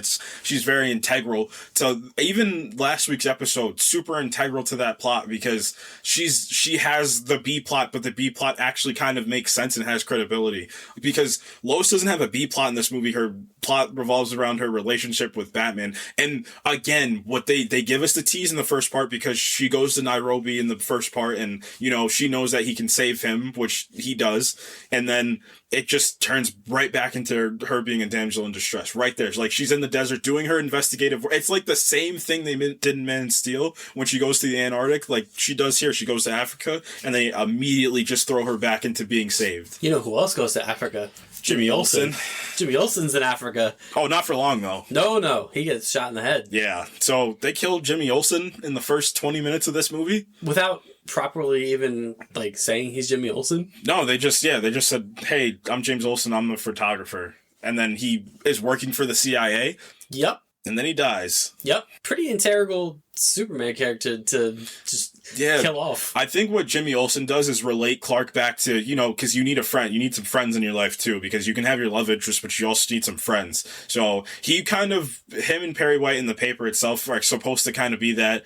she's very integral to even last week's episode, super integral to that plot because she has the B plot, but the B plot actually kind of makes sense and has credibility. Because Lois doesn't have a B plot in this movie, her plot revolves around her relationship with Batman. And again, what they give us the tease in the first part because she goes to Nairobi in the first part and, she knows that he can save him, which he does. And then it just turns right back into her being a damsel in distress right there. It's like she's in the desert doing her investigative work. It's like the same thing they did in Man of Steel when she goes to the Antarctic, like she does here. She goes to Africa and they immediately just throw her back into being saved. You know who else goes to Africa? Jimmy Olsen. Jimmy Olsen's in Africa. Oh, not for long though. No. He gets shot in the head. Yeah. So they killed Jimmy Olsen in the first 20 minutes of this movie. Without properly even saying he's Jimmy Olsen? No, they just said, "Hey, I'm James Olsen, I'm a photographer." And then he is working for the CIA. Yep. And then he dies. Yep. Pretty integral Superman character to just kill off. I think what Jimmy Olsen does is relate Clark back to, because you need a friend. You need some friends in your life too, because you can have your love interest, but you also need some friends. So him and Perry White in the paper itself are supposed to kind of be that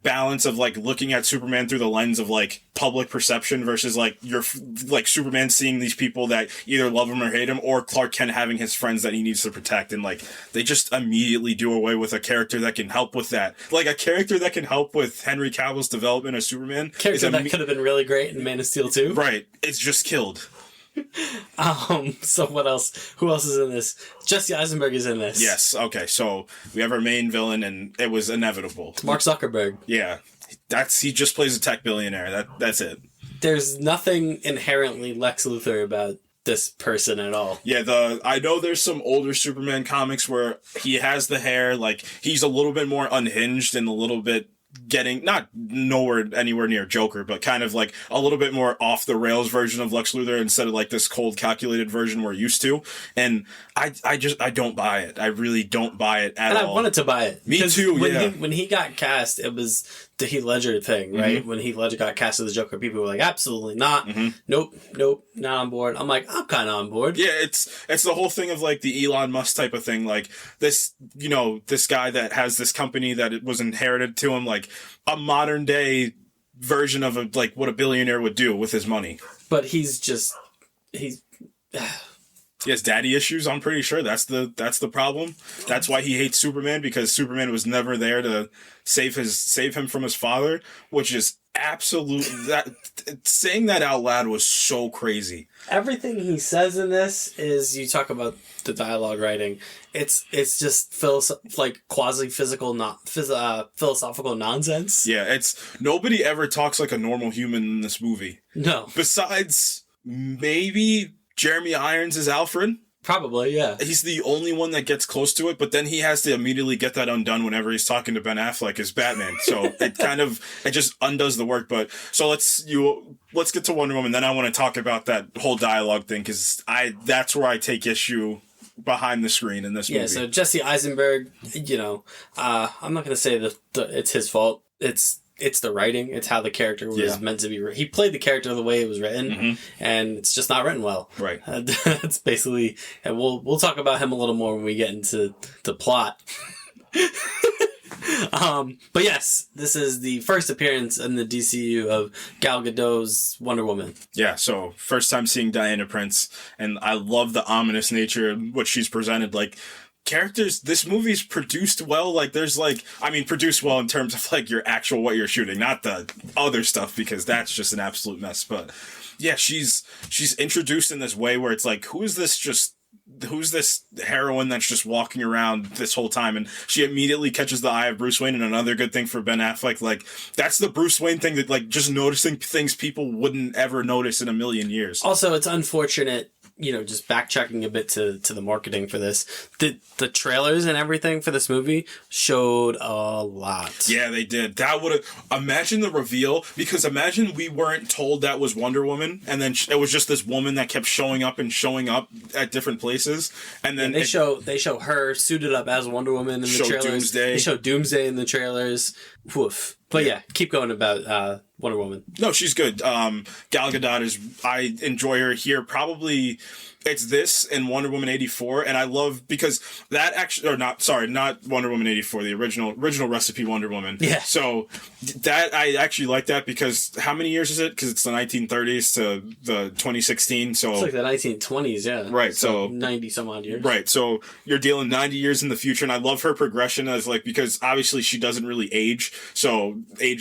balance of looking at Superman through the lens of public perception versus Superman seeing these people that either love him or hate him, or Clark Kent having his friends that he needs to protect. And they just immediately do away with a character that can help with that. A character that can help with Henry Cavill's development as Superman. Character that could have been really great in Man of Steel 2. Right. It's just killed. So what else? Who else is in this? Jesse Eisenberg is in this. Yes. Okay. So we have our main villain, and it was inevitable. Mark Zuckerberg. Yeah. He just plays a tech billionaire. That's it. There's nothing inherently Lex Luthor about this person at all. Yeah, I know there's some older Superman comics where he has the hair, he's a little bit more unhinged and a little bit getting, not anywhere near Joker, but kind of a little bit more off the rails version of Lex Luthor instead of this cold calculated version we're used to. And I don't buy it. I really don't buy it at all. And I wanted to buy it. Me too, when he got cast, it was the Heath Ledger thing, right? Mm-hmm. When Heath Ledger got cast as the Joker, people were like, absolutely not. Mm-hmm. Nope, not on board. I'm like, I'm kind of on board. Yeah, it's the whole thing of the Elon Musk type of thing. This, this guy that has this company that it was inherited to him, a modern day version of what a billionaire would do with his money. But he has daddy issues. I'm pretty sure that's the problem. That's why he hates Superman, because Superman was never there to save him from his father, which is saying that out loud was so crazy. Everything he says in this is, you talk about the dialogue writing, it's just quasi-physical, philosophical nonsense. Yeah, nobody ever talks like a normal human in this movie. No. Besides maybe Jeremy Irons as Alfred. Probably, yeah. He's the only one that gets close to it, but then he has to immediately get that undone whenever he's talking to Ben Affleck as Batman. So it just undoes the work. But so let's get to Wonder Woman. Then I want to talk about that whole dialogue thing, because that's where I take issue behind the screen in this movie. Yeah. So Jesse Eisenberg, I'm not going to say that it's his fault. It's the writing. It's how the character was meant to be. He played the character the way it was written, mm-hmm. and it's just not written well. Right. That's basically. And we'll talk about him a little more when we get into the plot. But yes, this is the first appearance in the DCU of Gal Gadot's Wonder Woman. Yeah. So first time seeing Diana Prince, and I love the ominous nature of what she's presented. Characters, this movie's produced well. Produced well in terms of your actual what you're shooting, not the other stuff, because that's just an absolute mess. But yeah, she's introduced in this way where it's who's this heroine that's just walking around this whole time? And she immediately catches the eye of Bruce Wayne. And another good thing for Ben Affleck, that's the Bruce Wayne thing, that just noticing things people wouldn't ever notice in a million years. Also, it's unfortunate, just backtracking a bit to the marketing for this, the trailers and everything for this movie showed a lot. Yeah, they did. That would have... Imagine the reveal, because imagine we weren't told that was Wonder Woman, and then it was just this woman that kept showing up at different places, and then... they show her suited up as Wonder Woman in the trailers. Doomsday. They show Doomsday in the trailers. Woof. But yeah, keep going about Wonder Woman. No, she's good. Gal Gadot I enjoy her here. Probably it's this and Wonder Woman 84, and I love because that actually, or not Wonder Woman 84, the original recipe Wonder Woman. Yeah. So that I actually like that because how many years is it? Because it's the 1930s to the 2016. So it's like the 1920s, yeah. Right. So 90 some odd years. Right. So you're dealing 90 years in the future, and I love her progression as because obviously she doesn't really age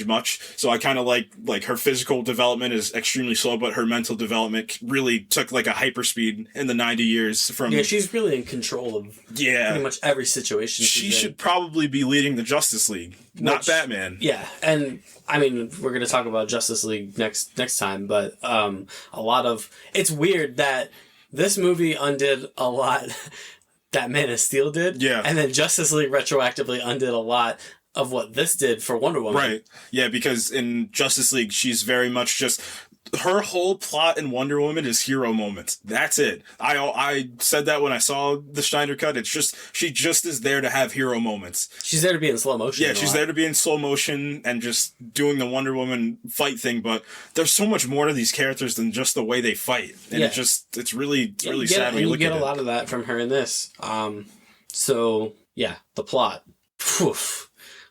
much. So I kind of like her physical development is extremely slow, but her mental development really took like a hyperspeed in the 90 years from... Yeah, she's really in control of pretty much every situation. She should probably be leading the Justice League, not Batman. Yeah, and I mean, we're going to talk about Justice League next time, but it's weird that this movie undid a lot that Man of Steel did, and then Justice League retroactively undid a lot of what this did for Wonder Woman. Right. Yeah, because in Justice League, she's very much just... Her whole plot in Wonder Woman is hero moments. That's it. I said that when I saw the Snyder cut. It's just... She just is there to have hero moments. She's there to be in slow motion. Yeah, she's there to be in slow motion and just doing the Wonder Woman fight thing, but there's so much more to these characters than just the way they fight. And it's really sad when you look at it. You get a lot of that from her in this. So, yeah, the plot. Whew.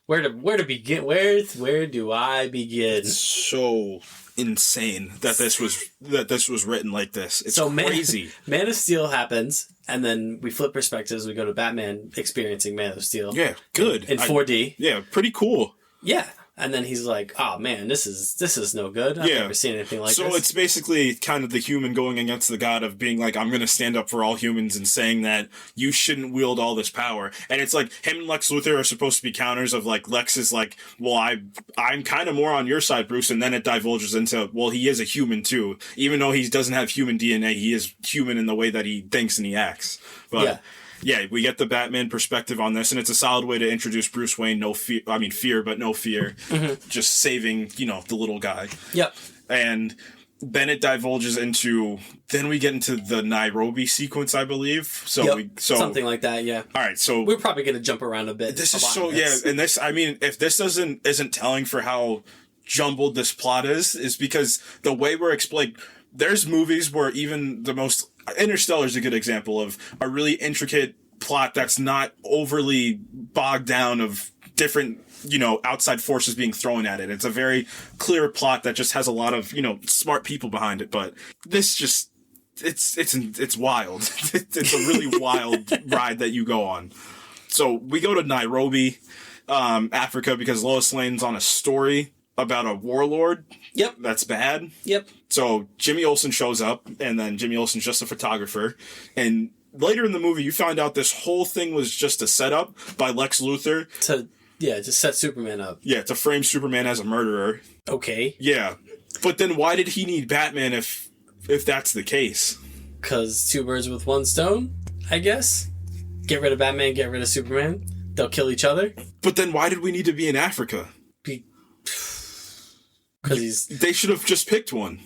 Where to begin? Where do I begin? It's so insane that this was written like this. It's so crazy. Man of Steel happens, and then we flip perspectives. We go to Batman experiencing Man of Steel. Yeah, good in 4D. Yeah, pretty cool. Yeah. And then he's like, "Oh man, this is no good. I've never seen anything like this." So it's basically kind of the human going against the god of being like, "I'm going to stand up for all humans," and saying that you shouldn't wield all this power. And it's like him and Lex Luthor are supposed to be counters of like Lex is like, "Well, I'm kind of more on your side, Bruce," and then it divulges into, well, he is a human too, even though he doesn't have human DNA. He is human in the way that he thinks and he acts. But yeah, we get the Batman perspective on this, and it's a solid way to introduce Bruce Wayne. Fear, but no fear. Mm-hmm. Just saving, the little guy. Yep. And then it divulges into... Then we get into the Nairobi sequence, I believe. Something like that, yeah. All right, so... We're probably going to jump around a bit. This is so... Yeah, and this... I mean, if this isn't telling for how jumbled this plot is because the way we're explained... There's movies where even the most... Interstellar is a good example of a really intricate plot that's not overly bogged down of different, outside forces being thrown at it. It's a very clear plot that just has a lot of, smart people behind it. But this just, it's wild. It's a really wild ride that you go on. So we go to Nairobi, Africa, because Lois Lane's on a story about a warlord. Yep. That's bad. Yep. So Jimmy Olsen shows up, and then Jimmy Olsen's just a photographer. And later in the movie, you find out this whole thing was just a setup by Lex Luthor. To set Superman up. Yeah, to frame Superman as a murderer. Okay. Yeah. But then why did he need Batman if that's the case? Because two birds with one stone, I guess. Get rid of Batman, get rid of Superman. They'll kill each other. But then why did we need to be in Africa? Because they should have just picked one.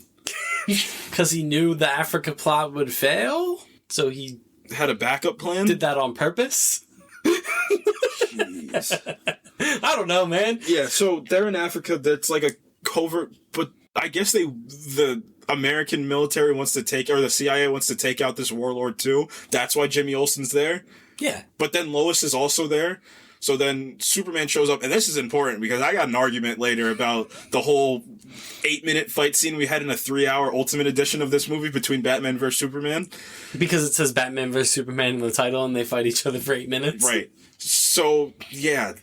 Because he knew the Africa plot would fail, so he had a backup plan. Did that on purpose. Jeez. I don't know, man. Yeah, so they're in Africa. That's like a covert, but I guess the American military wants to take, or the CIA wants to take out this warlord too. That's why Jimmy Olsen's there. Yeah, but then Lois is also there. So then Superman shows up, and this is important because I got an argument later about the whole 8-minute fight scene we had in a 3-hour Ultimate Edition of this movie between Batman vs. Superman. Because it says Batman vs. Superman in the title, and they fight each other for 8 minutes. Right. So, yeah,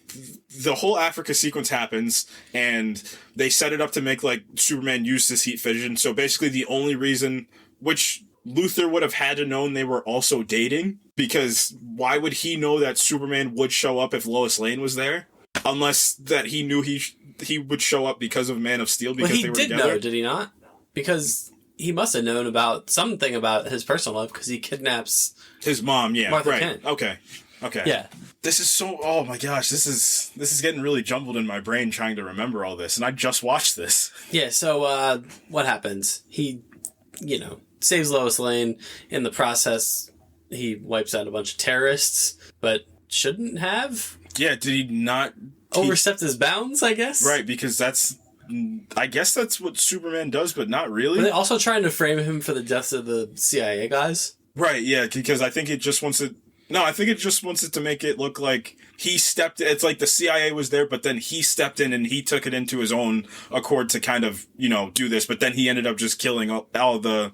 the whole Africa sequence happens, and they set it up to make, like, Superman use his heat vision. So basically the only reason, which Luthor would have had to know they were also dating, because why would he know that Superman would show up if Lois Lane was there? Unless that he knew he would show up because of Man of Steel, because they were together. Well, he did know, did he not? Because he must have known about something about his personal life because he kidnaps his mom. Yeah, Martha right. Kent. Okay. Yeah. This is so. Oh my gosh, this is getting really jumbled in my brain trying to remember all this, and I just watched this. Yeah. So what happens? He, saves Lois Lane. In the process, he wipes out a bunch of terrorists, but shouldn't have. Yeah. Did he not overstepped his bounds? I guess. Right, because I guess that's what Superman does, but not really. Were they also trying to frame him for the deaths of the CIA guys? Right. Yeah. Because I think it just wants it. No, I think it just wants it to make it look like he stepped. It's like the CIA was there, but then he stepped in and he took it into his own accord to kind of, do this. But then he ended up just killing all the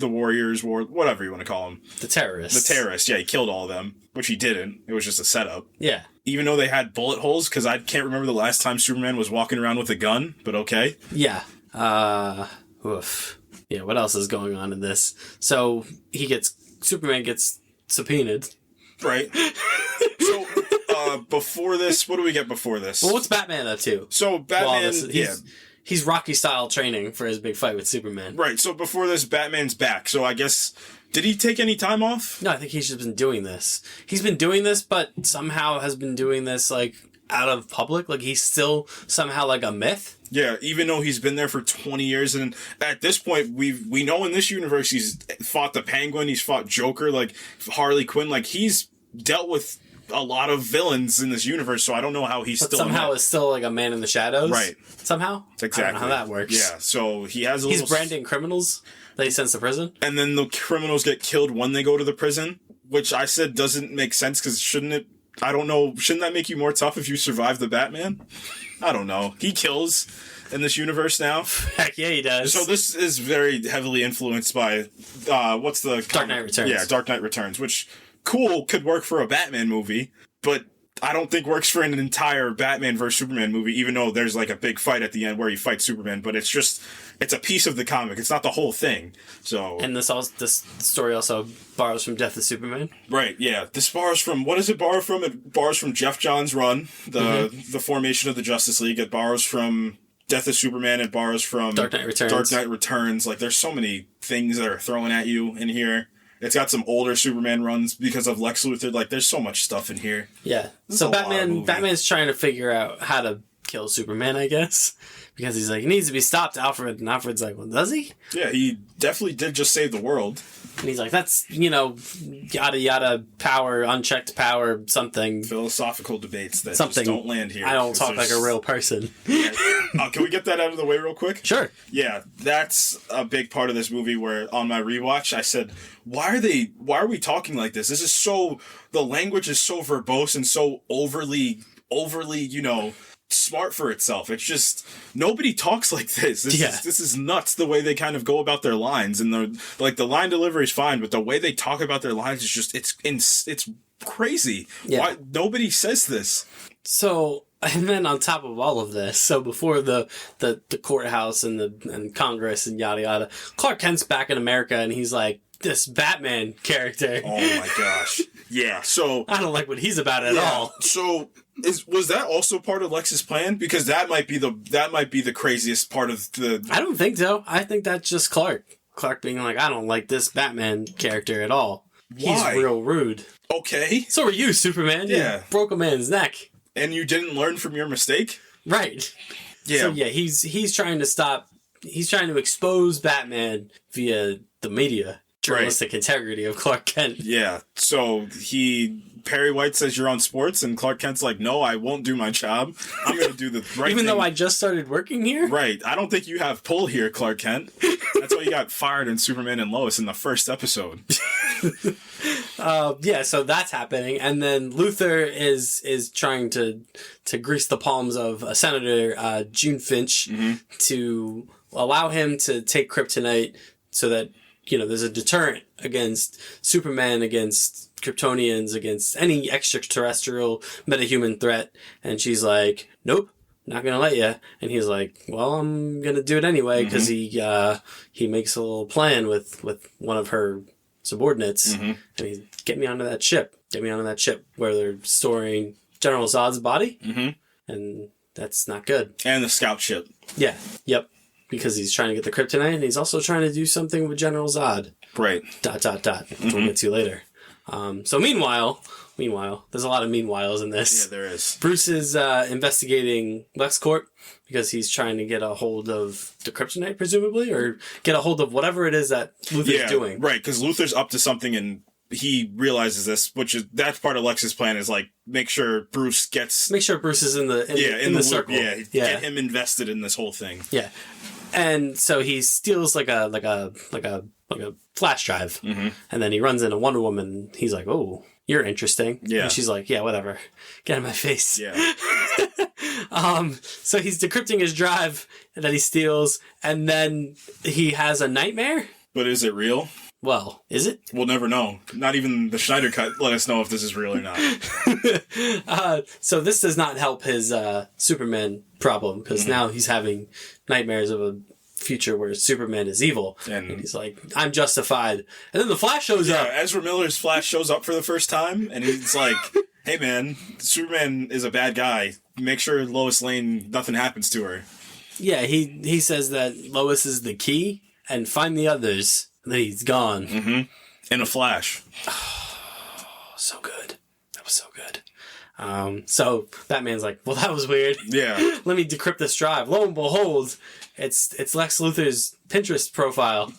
warriors, whatever you want to call them. The terrorists. Yeah, he killed all of them, which he didn't. It was just a setup. Yeah. Even though they had bullet holes, because I can't remember the last time Superman was walking around with a gun, but okay. Yeah. Oof. Yeah, what else is going on in this? So Superman gets subpoenaed. Right. So, before this, what do we get before this? Well, what's Batman up to? So, Batman, he's Rocky-style training for his big fight with Superman. Right, so before this, Batman's back. So, I guess, did he take any time off? No, I think he's just been doing this. He's been doing this, but somehow has been doing this, out of public. He's still somehow, a myth. Yeah, even though he's been there for 20 years, and at this point, we know in this universe he's fought the Penguin, he's fought Joker, Harley Quinn, he's dealt with a lot of villains in this universe, so I don't know how he's but somehow is still a man in the shadows. Right. Somehow? Exactly. I don't know how that works. Yeah, so he's branding criminals that he sends to prison. And then the criminals get killed when they go to the prison, which I said doesn't make sense, because shouldn't that make you more tough if you survive the Batman? I don't know. He kills in this universe now. Heck yeah, he does. So this is very heavily influenced by, what's the... Dark Knight Returns. Yeah, Dark Knight Returns, which, could work for a Batman movie, but I don't think works for an entire Batman vs. Superman movie, even though there's a big fight at the end where he fights Superman, but it's a piece of the comic. It's not the whole thing. So. And this story also borrows from Death of Superman. Right, yeah. This borrows from, what does it borrow from? It borrows from Jeff Johns' run, the formation of the Justice League. It borrows from Death of Superman. It borrows from Dark Knight Returns. There's so many things that are thrown at you in here. It's got some older Superman runs because of Lex Luthor. There's so much stuff in here. Yeah. So Batman's trying to figure out how to kill Superman, I guess. Because he's he needs to be stopped, Alfred. And Alfred's well, does he? Yeah, he definitely did just save the world. And he's that's, yada yada power, unchecked power, something. Philosophical debates that just don't land here. I don't talk like a real person. Can we get that out of the way real quick? Sure. Yeah, that's a big part of this movie where on my rewatch I said, why are we talking like this? This is the language is so verbose and so overly, smart for itself. It's just nobody talks like this. This is nuts the way they kind of go about their lines, and the line delivery is fine, but the way they talk about their lines is just it's crazy. Yeah. Why nobody says this? So, and then on top of all of this, so before the courthouse and Congress and yada yada, Clark Kent's back in America and he's this Batman character. Oh my gosh. Yeah. So I don't like what he's about at all. So was that also part of Lex's plan? Because that might be the craziest part of the... I don't think so. I think that's just Clark. Clark being I don't like this Batman character at all. Why? He's real rude. Okay. So are you, Superman. Yeah. You broke a man's neck. And you didn't learn from your mistake? Right. Yeah. So yeah, he's trying to stop... He's trying to expose Batman via the media. Journalistic integrity of Clark Kent. Yeah. So Perry White says you're on sports, and Clark Kent's no, I won't do my job. I'm going to do the right Even thing. though I just started working here? Right. I don't think you have pull here, Clark Kent. That's why you got fired in Superman and Lois in the first episode. Yeah, so that's happening. And then Luthor is trying to grease the palms of Senator June Finch to allow him to take kryptonite so that there's a deterrent against Superman, against Kryptonians, against any extraterrestrial metahuman threat. And she's nope, not gonna let you. And he's well, I'm gonna do it anyway, because he makes a little plan with one of her subordinates, and he's get me onto that ship where they're storing General Zod's body, and that's not good. And the scout ship. Yeah. Yep. because he's trying to get the kryptonite, and he's also trying to do something with General Zod. Right. ... Which we'll get to later. So meanwhile, there's a lot of meanwhiles in this. Yeah, there is. Bruce is investigating LexCorp because he's trying to get a hold of the kryptonite, presumably, or get a hold of whatever it is that Luthor's doing. Right, because Luthor's up to something, and he realizes this, that's part of Lex's plan, is like make sure Bruce is in the circle. Yeah, get him invested in this whole thing. Yeah, and so he steals like a flash drive, and then he runs into Wonder Woman. He's like, "Oh, you're interesting." Yeah, and she's like, "Yeah, whatever, get out of my face." Yeah. So he's decrypting his drive that he steals, and then he has a nightmare. But is it real? Well, is it? We'll never know. Not even the Snyder cut let us know if this is real or not. So this does not help his Superman problem, because now he's having nightmares of a future where Superman is evil. And he's like, I'm justified. And then the Flash shows up. Ezra Miller's Flash shows up for the first time, and he's like, hey man, Superman is a bad guy. Make sure Lois Lane, nothing happens to her. Yeah, he says that Lois is the key, and find the others. And then he's gone. In a flash. Oh, so good. That was so good. So Batman's like, well, that was weird. Yeah. Let me decrypt this drive. Lo and behold, it's Lex Luthor's Pinterest profile.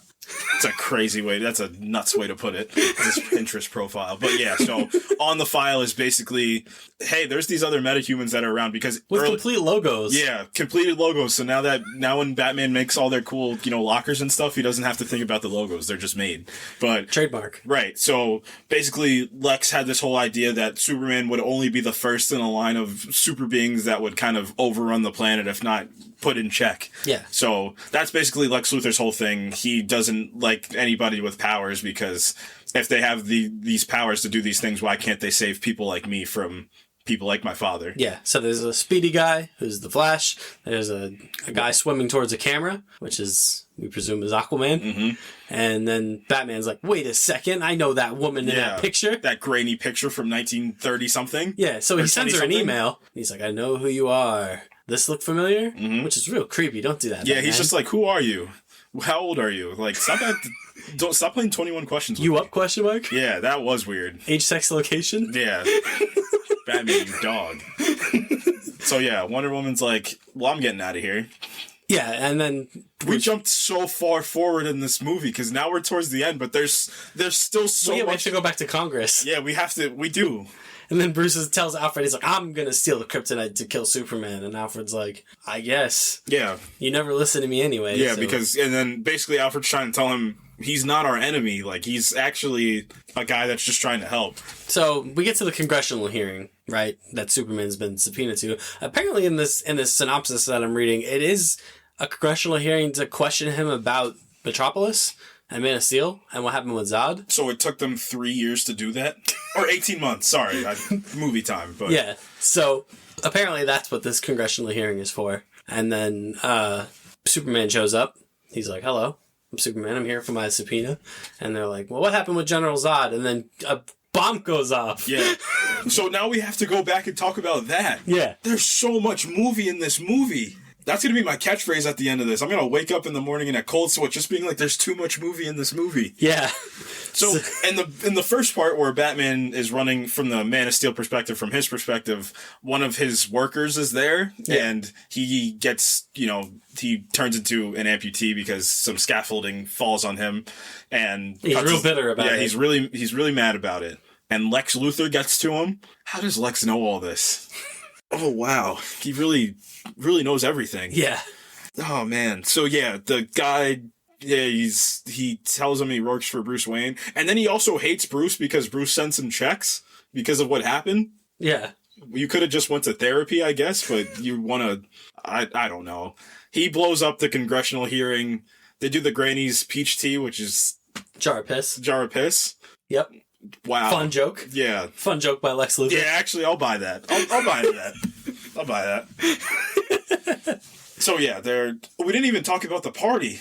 It's a crazy way. That's a nuts way to put it. This Pinterest profile. But yeah, so on the file is basically, hey, there's these other metahumans that are around because with complete logos. Yeah, completed logos. So now when Batman makes all their cool, lockers and stuff, he doesn't have to think about the logos. They're just made. But trademark. Right. So basically Lex had this whole idea that Superman would only be the first in a line of super beings that would kind of overrun the planet, if not put in check. Yeah. So that's basically Lex Luthor's whole thing. He doesn't like anybody with powers because if they have these powers to do these things, why can't they save people like me from people like my father? Yeah. So there's a speedy guy who's the Flash. There's a guy swimming towards a camera, which is, we presume, is Aquaman. And then Batman's like, wait a second, I know that woman in that picture. That grainy picture from 1930 something. Yeah. So he sends her an email. He's like, I know who you are. This look familiar? Which is real creepy. Don't do that. Yeah, he's just like, who are you? How old are you? Like, stop playing 21 questions with you me. up, question mark? Yeah, that was weird. Age, sex, location? Yeah. Batman, you dog. So yeah, Wonder Woman's like, well, I'm getting out of here. Yeah, and then we jumped so far forward in this movie because now we're towards the end, but there's still so much. We have to go back to Congress. Yeah, we do. And then Bruce tells Alfred, he's like, I'm going to steal the kryptonite to kill Superman. And Alfred's like, I guess. Yeah. You never listen to me anyway. Yeah, so. and then basically Alfred's trying to tell him he's not our enemy. Like, he's actually a guy that's just trying to help. So we get to the congressional hearing, right, that Superman's been subpoenaed to. Apparently in this synopsis that I'm reading, it is a congressional hearing to question him about Metropolis and Man of Steel and what happened with Zod. So it took them 3 years to do that? Or 18 months, sorry. Movie time. But yeah, so apparently that's what this congressional hearing is for. And then Superman shows up. He's like, hello, I'm Superman. I'm here for my subpoena. And they're like, well, what happened with General Zod? And then a bomb goes off. Yeah. So now we have to go back and talk about that. Yeah. There's so much movie in this movie. That's going to be my catchphrase at the end of this. I'm going to wake up in the morning in a cold sweat just being like, there's too much movie in this movie. Yeah. So in the first part where Batman is running from the Man of Steel perspective, from his perspective, one of his workers is there and he gets, he turns into an amputee because some scaffolding falls on him and he's real bitter about it. Yeah, he's really mad about it. And Lex Luthor gets to him. How does Lex know all this? Oh, wow. He really knows everything. Yeah. Oh, man. So, yeah, the guy, he tells him he works for Bruce Wayne. And then he also hates Bruce because Bruce sends him checks because of what happened. Yeah. You could have just went to therapy, I guess, but you want to, I don't know. He blows up the congressional hearing. They do the Granny's peach tea, which is... Jar of piss. Yep. Wow. Fun joke. Yeah. Fun joke by Lex Luthor. Yeah, actually, I'll buy that. I'll buy that. I'll buy that. So, yeah, we didn't even talk about the party.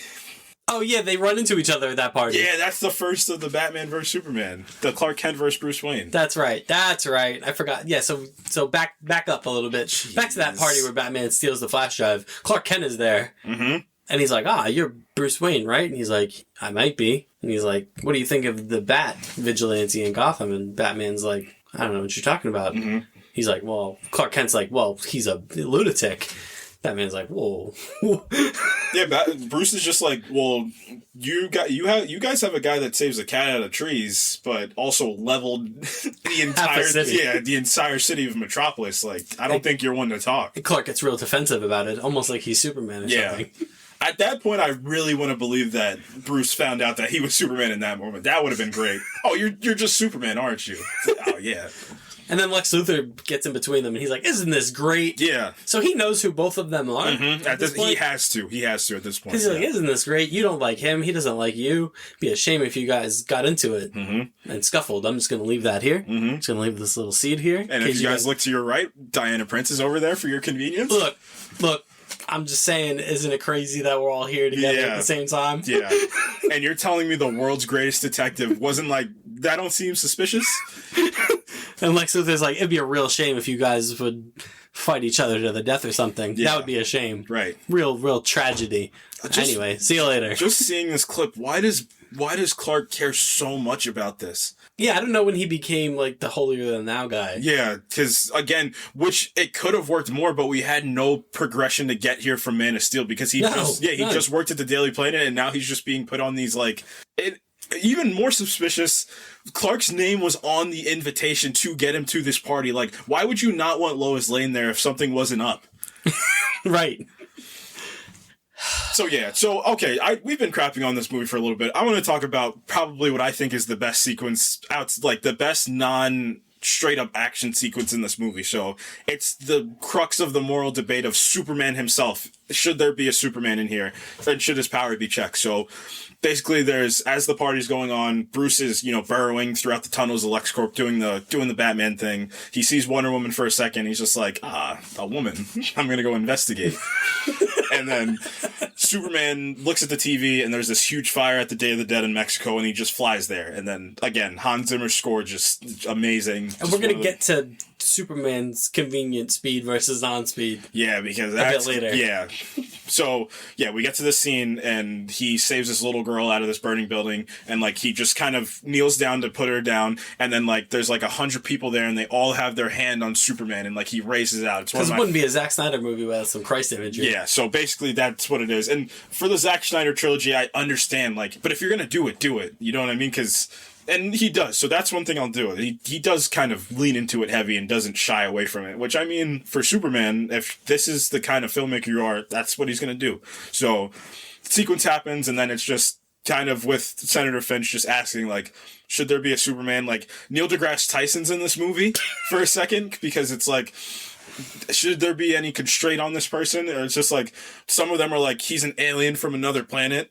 Oh, yeah, they run into each other at that party. Yeah, that's the first of the Batman vs. Superman. The Clark Kent vs. Bruce Wayne. That's right. I forgot. Yeah, so back up a little bit. Jeez. Back to that party where Batman steals the flash drive. Clark Kent is there. Mm-hmm. And he's like, you're Bruce Wayne, right? And he's like, I might be. And he's like, what do you think of the Bat vigilante in Gotham? And Batman's like, I don't know what you're talking about. Mm-hmm. He's like, well, Clark Kent's like, well, he's a lunatic. Batman's like, whoa. Yeah, Bruce is just like, well, you guys have a guy that saves a cat out of trees, but also leveled the entire city of Metropolis. Like, I don't think you're one to talk. And Clark gets real defensive about it, almost like he's Superman or something. At that point, I really want to believe that Bruce found out that he was Superman in that moment. That would have been great. Oh, you're just Superman, aren't you? Oh, yeah. And then Lex Luthor gets in between them, and he's like, isn't this great? Yeah. So he knows who both of them are. Mm-hmm. At this point. He has to at this point. He's like, isn't this great? You don't like him. He doesn't like you. Be a shame if you guys got into it and scuffled. I'm just going to leave that here. Mm-hmm. I'm just going to leave this little seed here. And if you guys look to your right, Diana Prince is over there for your convenience. Look. I'm just saying, isn't it crazy that we're all here together at the same time? Yeah. And you're telling me the world's greatest detective wasn't like, that don't seem suspicious? And Lex Luthor's like, it'd be a real shame if you guys would fight each other to the death or something. Yeah. That would be a shame. Right. Real tragedy. Anyway, see you later. Just seeing this clip, why does Clark care so much about this? Yeah, I don't know when he became, like, the holier-than-thou guy. Yeah, because, again, which it could have worked more, but we had no progression to get here from Man of Steel, because he just worked at the Daily Planet, and now he's just being put on these, like... Even more suspicious, Clark's name was on the invitation to get him to this party. Like, why would you not want Lois Lane there if something wasn't up? Right. So okay, we've been crapping on this movie for a little bit. I want to talk about probably what I think is the best sequence like the best straight up action sequence in this movie. So it's the crux of the moral debate of Superman himself. Should there be a Superman in here? And should his power be checked? So basically as the party's going on, Bruce is, burrowing throughout the tunnels of LexCorp doing the Batman thing. He sees Wonder Woman for a second. He's just like, a woman. I'm going to go investigate. And then Superman looks at the TV and there's this huge fire at the Day of the Dead in Mexico and he just flies there. And then again, Hans Zimmer's score just amazing. And we're going to get to Superman's convenient speed versus non-speed. Yeah, because that's... a bit later. Yeah. So, we get to this scene, and he saves this little girl out of this burning building, and, he just kind of kneels down to put her down, and then, there's, 100 people there, and they all have their hand on Superman, and, he raises out. Because it wouldn't be a Zack Snyder movie without some Christ imagery. Yeah, so basically that's what it is. And for the Zack Snyder trilogy, I understand, but if you're gonna do it. You know what I mean? And he does, so that's one thing I'll do. He does kind of lean into it heavy and doesn't shy away from it, which, I mean, for Superman, if this is the kind of filmmaker you are, that's what he's going to do. So, sequence happens, and then it's just kind of with Senator Finch just asking, should there be a Superman? Neil deGrasse Tyson's in this movie for a second, because it's should there be any constraint on this person? Or it's just some of them are he's an alien from another planet,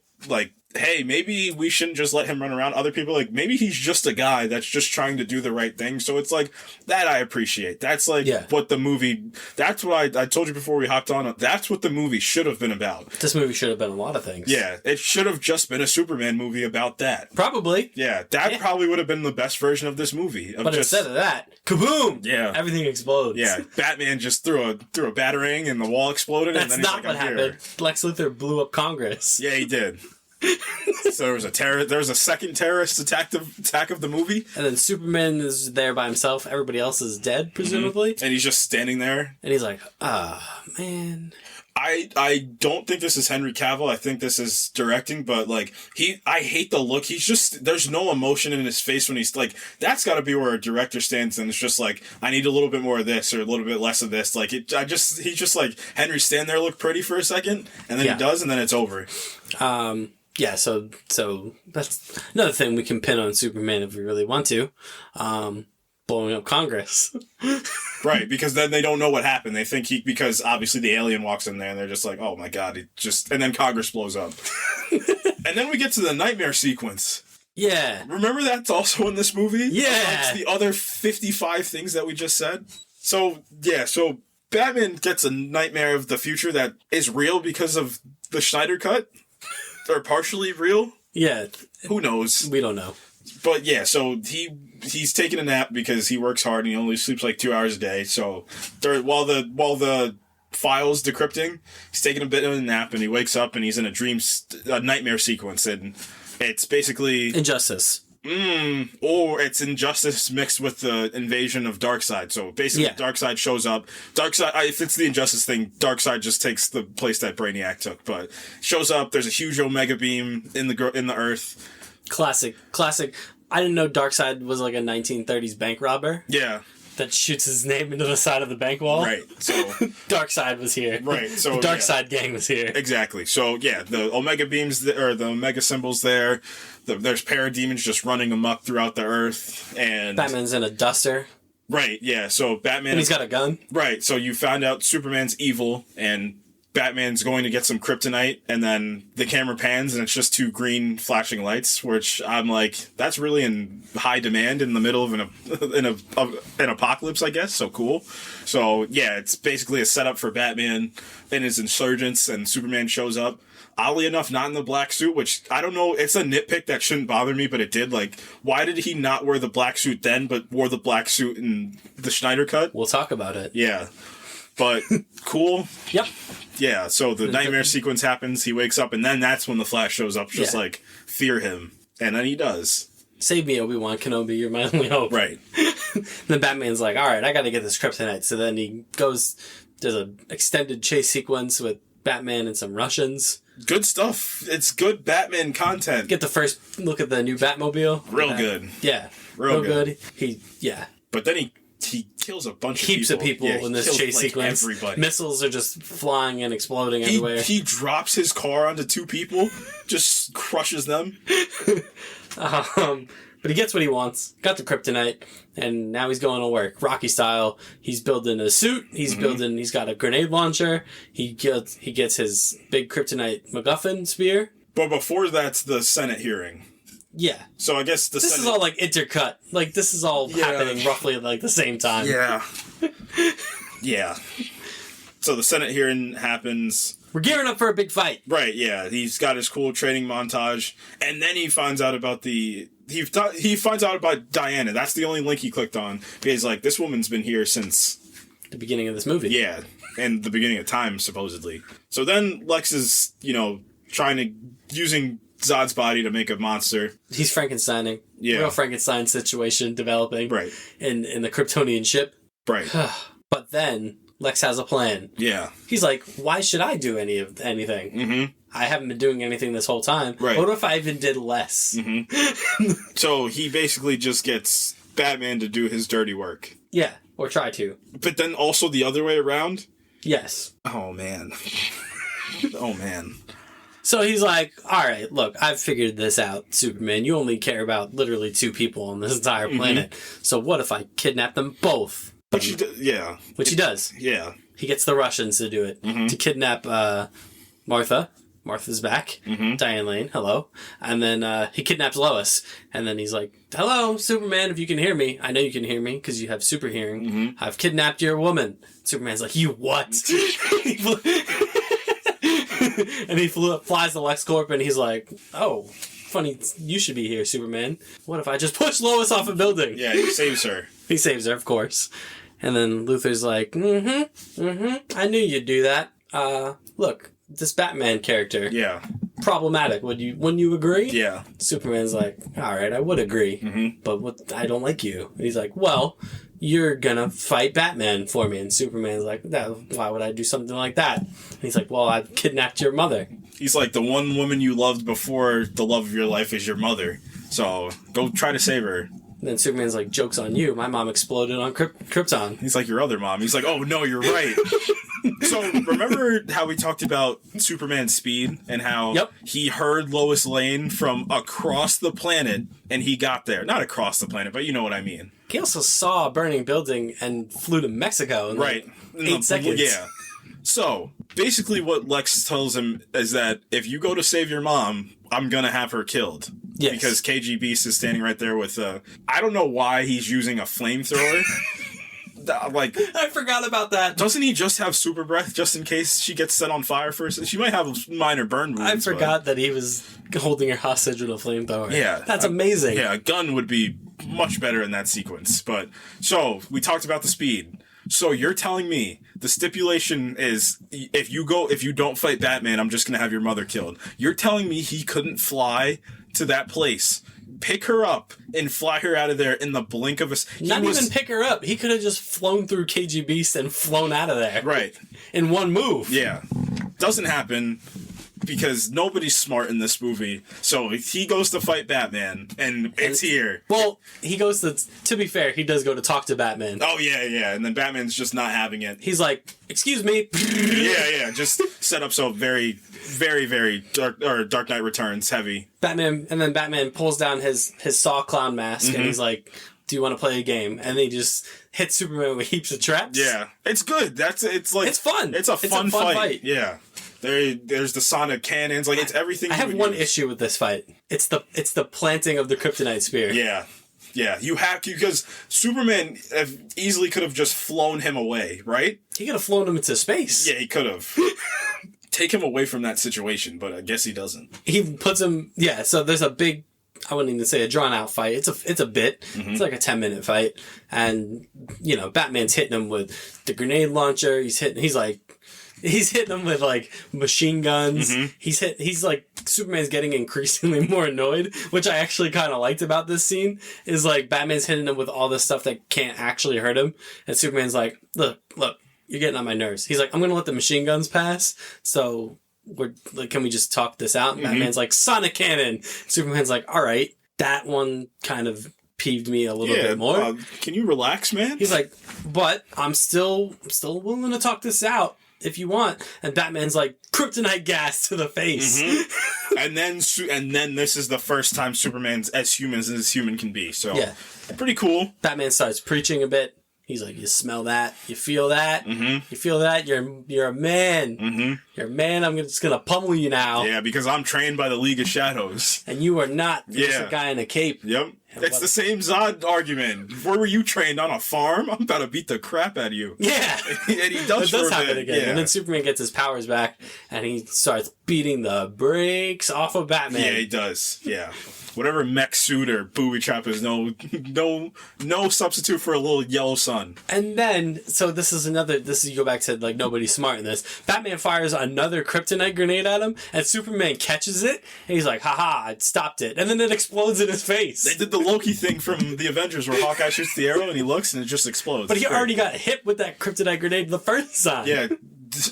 hey, maybe we shouldn't just let him run around. Other people maybe he's just a guy that's just trying to do the right thing. So it's that I appreciate. That's what the movie, that's what I told you before we hopped on. That's what the movie should have been about. This movie should have been a lot of things. Yeah, it should have just been a Superman movie about that. Probably. Yeah, probably would have been the best version of this movie. But instead of that, kaboom! Yeah. Everything explodes. Yeah, Batman just threw a batarang and the wall exploded. That's and then not what happened. Lex Luthor blew up Congress. Yeah, he did. So there was a second terrorist attack of the movie, and then Superman is there by himself. Everybody else is dead, presumably, and he's just standing there. And he's like, man." I don't think this is Henry Cavill. I think this is directing, but I hate the look. He's just, there's no emotion in his face when he's that's got to be where a director stands and it's just I need a little bit more of this or a little bit less of this. He's just Henry, stand there, look pretty for a second, and then he does, and then it's over. Yeah, so that's another thing we can pin on Superman if we really want to. Blowing up Congress. Right, because then they don't know what happened. They think because obviously the alien walks in there and they're just oh my god, and then Congress blows up. And then we get to the nightmare sequence. Yeah. Remember that's also in this movie? Yeah. Amongst the other 55 things that we just said. So Batman gets a nightmare of the future that is real because of the Snyder cut. Or partially real? Yeah. Who knows? We don't know. But so he's taking a nap because he works hard and he only sleeps 2 hours a day. So while the files decrypting. He's taking a bit of a nap, and he wakes up, and he's in a nightmare sequence, and it's basically Injustice. Or it's Injustice mixed with the invasion of Darkseid. So basically, Darkseid shows up. Darkseid, if it's the Injustice thing, Darkseid just takes the place that Brainiac took. But shows up. There's a huge Omega beam in the Earth. Classic. I didn't know Darkseid was like a 1930s bank robber. Yeah. That shoots his name into the side of the bank wall. Right. So Darkseid was here. Right. So the Darkseid gang was here. Exactly. So yeah, the Omega beams or the Omega symbols there. There's parademons just running amok throughout the Earth, and Batman's in a duster. Right. Yeah. So Batman. And he's got a gun. Right. So you found out Superman's evil, and Batman's going to get some kryptonite, and then the camera pans, and it's just two green flashing lights, which I'm like, that's really in high demand in the middle of an apocalypse, I guess. So cool. So yeah, it's basically a setup for Batman and his insurgents, and Superman shows up. Oddly enough, not in the black suit, which I don't know, it's a nitpick that shouldn't bother me, but it did. Like, why did he not wear the black suit then, but wore the black suit in the Snyder cut? We'll talk about it. Yeah. But cool. Yep. Yeah, so the nightmare sequence happens, he wakes up, and then that's when the Flash shows up, just like, fear him. And then he does. Save me, Obi-Wan Kenobi, you're my only hope. Right. Then Batman's like, alright, I gotta get this kryptonite. So then he goes, there's an extended chase sequence with Batman and some Russians. Good stuff. It's good Batman content. Get the first look at the new Batmobile. Real good. Yeah. Real good. But then he kills a bunch of heaps of people in this chase sequence. Everybody. Missiles are just flying and exploding everywhere. He drops his car onto two people, just crushes them. But he gets what he wants. Got the kryptonite, and now he's going to work. Rocky style. He's building a suit. He's got a grenade launcher. He gets his big kryptonite MacGuffin spear. But before that's the Senate hearing. Yeah. So I guess this is all like intercut. Like this is all happening roughly at like the same time. Yeah. Yeah. So the Senate hearing happens. We're gearing up for a big fight. Right, yeah. He's got his cool training montage, and then he finds out about he finds out about Diana. That's the only link he clicked on. He's like, this woman's been here since the beginning of this movie. Yeah, and the beginning of time, supposedly. So then Lex is, using Zod's body to make a monster. He's Frankensteining. Yeah. Real Frankenstein situation developing. Right. In the Kryptonian ship. Right. But then Lex has a plan. Yeah. He's like, why should I do anything? Mm-hmm. I haven't been doing anything this whole time. Right. What if I even did less? Mm-hmm. So he basically just gets Batman to do his dirty work. Yeah, or try to. But then also the other way around? Yes. Oh, man. Oh, man. So he's like, all right, look, I've figured this out, Superman. You only care about literally two people on this entire planet. Mm-hmm. So what if I kidnap them both? Which he does. Yeah. He gets the Russians to do it. Mm-hmm. To kidnap Martha. Martha's back. Mm-hmm. Diane Lane, hello. And then he kidnaps Lois. And then he's like, hello, Superman, if you can hear me. I know you can hear me because you have super hearing. Mm-hmm. I've kidnapped your woman. Superman's like, you what? And he flies to LexCorp, and he's like, oh, funny, you should be here, Superman. What if I just push Lois off a building? Yeah, he saves her. He saves her, of course. And then Luthor's like, I knew you'd do that. Look, this Batman character. Yeah. Problematic. Wouldn't you agree? Yeah. Superman's like, all right, I would agree, but I don't like you. And he's like, well, you're gonna fight Batman for me. And Superman's like, why would I do something like that? And he's like, well, I've kidnapped your mother. He's like, the one woman you loved before the love of your life is your mother. So go try to save her. And then Superman's like, joke's on you. My mom exploded on Krypton. He's like, your other mom. He's like, oh, no, you're right. So remember how we talked about Superman's speed and how he heard Lois Lane from across the planet and he got there. Not across the planet, but you know what I mean. He also saw a burning building and flew to Mexico in like 8 seconds. Yeah. So basically what Lex tells him is that if you go to save your mom, I'm going to have her killed. Yes. Because KG Beast is standing right there with I don't know why he's using a flamethrower. Like, I forgot about that. Doesn't he just have super breath just in case she gets set on fire first? She might have a minor burn wounds. I forgot that he was holding her hostage with a flamethrower. Yeah. That's amazing. Yeah, a gun would be much better in that sequence. But, so, we talked about the speed. So you're telling me the stipulation is if you don't fight Batman, I'm just going to have your mother killed. You're telling me he couldn't fly to that place, pick her up, and fly her out of there in the blink of a... Even pick her up. He could have just flown through KG Beast and flown out of there. Right. In one move. Yeah. Doesn't happen because nobody's smart in this movie. So he goes to fight Batman, and it's here. Well, he goes to be fair, he does go to talk to Batman. Oh, yeah. And then Batman's just not having it. He's like, excuse me. Yeah. Just set up so very, very, very Dark Knight Returns heavy. Batman pulls down his Saw clown mask, and he's like, do you want to play a game? And they just hit Superman with heaps of traps. Yeah. It's good. It's fun. It's a fun fight. Yeah. There's the sonic cannons. Like, it's everything. I have one issue with this fight. It's the planting of the kryptonite spear. Yeah. You have to, because Superman easily could have just flown him away, right? He could have flown him into space. Yeah, he could have. Take him away from that situation, but I guess he doesn't. He puts him. Yeah. So there's a big, I wouldn't even say a drawn out fight. It's a bit. Mm-hmm. It's like a 10-minute fight, and Batman's hitting him with the grenade launcher. He's hitting him with like machine guns. Mm-hmm. He's like, Superman's getting increasingly more annoyed, which I actually kind of liked about this scene. Is like Batman's hitting him with all this stuff that can't actually hurt him, and Superman's like, look, you're getting on my nerves. He's like, I'm gonna let the machine guns pass. So can we just talk this out? And Batman's like, sonic cannon. Superman's like, all right. That one kind of peeved me a little bit more. Can you relax, man? He's like, but I'm still willing to talk this out if you want. And Batman's like, kryptonite gas to the face. Mm-hmm. and then this is the first time Superman's as human as human can be. So pretty cool. Batman starts preaching a bit. He's like, you smell that? You feel that? Mm-hmm. You feel that? You're a man. Mm-hmm. You're a man. I'm just going to pummel you now. Yeah, because I'm trained by the League of Shadows. And you are not. You're just a guy in a cape. Yep. It's the same Zod argument. Where were you trained? On a farm? I'm about to beat the crap out of you. Yeah. And he does happen again. Yeah. And then Superman gets his powers back, and he starts beating the brakes off of Batman. Yeah, he does. Yeah. Whatever mech suit or booby trap is no substitute for a little yellow sun. And then, so you go back to like nobody's smart in this. Batman fires another kryptonite grenade at him, and Superman catches it, and he's like, haha, I stopped it. And then it explodes in his face. They did the Loki thing from the Avengers where Hawkeye shoots the arrow and he looks and it just explodes. But he already got hit with that kryptonite grenade the first time. Yeah.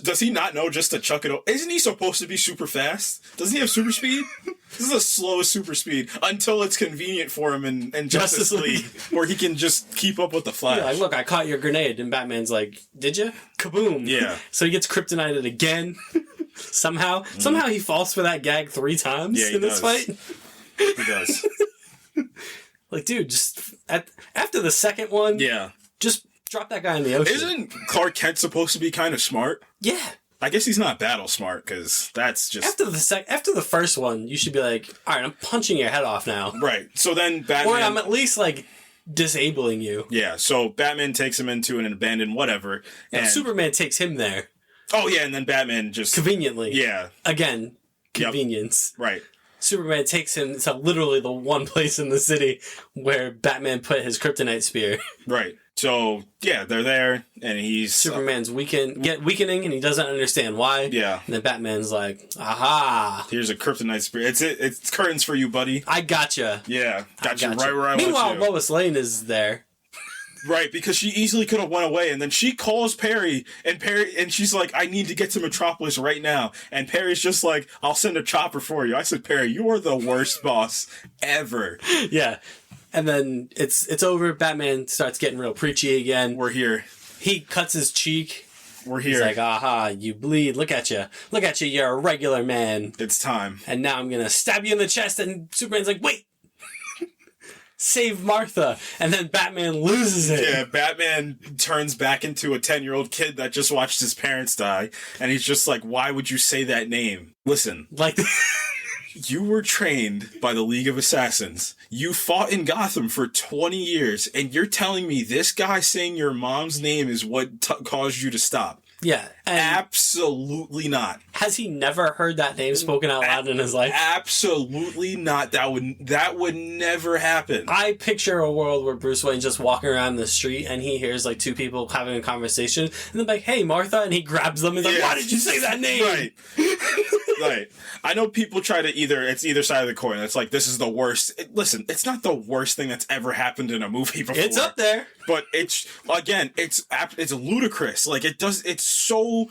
Does he not know just to chuck it over? Isn't he supposed to be super fast? Doesn't he have super speed? This is the slowest super speed until it's convenient for him in Justice League where he can just keep up with the Flash. Yeah, like, look, I caught your grenade. And Batman's like, did you? Kaboom. Yeah. So he gets kryptonited again. Somehow he falls for that gag 3 times in this fight. He does. Like, dude, just after the second one, just drop that guy in the ocean. Isn't Clark Kent supposed to be kind of smart? Yeah. I guess he's not battle smart because that's just... After the first one, you should be like, all right, I'm punching your head off now. Right. So then Batman... Or I'm at least, like, disabling you. Yeah, so Batman takes him into an abandoned whatever. And Superman takes him there. Oh, yeah, and then Batman just... Conveniently. Yeah. Again, convenience. Yep. Right. Superman takes him to literally the one place in the city where Batman put his kryptonite spear. Right. So, yeah, they're there, and he's... Superman's weakening, and he doesn't understand why. Yeah. And then Batman's like, aha! Here's a kryptonite spear. It's curtains for you, buddy. I gotcha. Yeah. Got you right where I want you. Meanwhile, Lois Lane is there. Right, because she easily could have went away, and then she calls Perry, and she's like, I need to get to Metropolis right now. And Perry's just like, I'll send a chopper for you. I said, Perry, you are the worst boss ever. Yeah. And then it's over. Batman starts getting real preachy again. We're here. He cuts his cheek. We're here. He's like, aha, you bleed. Look at you. Look at you. You're a regular man. It's time. And now I'm going to stab you in the chest. And Superman's like, wait. Save Martha. And then Batman loses it. Yeah, Batman turns back into a 10-year-old kid that just watched his parents die. And he's just like, why would you say that name? Listen. Like... You were trained by the League of Assassins. You fought in Gotham for 20 years, and you're telling me this guy saying your mom's name is what caused you to stop. Yeah. Absolutely not. Has he never heard that name spoken out loud in his life? Absolutely not. That would never happen. I picture a world where Bruce Wayne's just walking around the street and he hears like two people having a conversation and they're like, "Hey, Martha," and he grabs them and is like, "Why did you say that name?" Right. Right. I know people try to it's either side of the coin. It's like, this is the worst. Listen, it's not the worst thing that's ever happened in a movie before. It's up there. But it's ludicrous. Like, it's so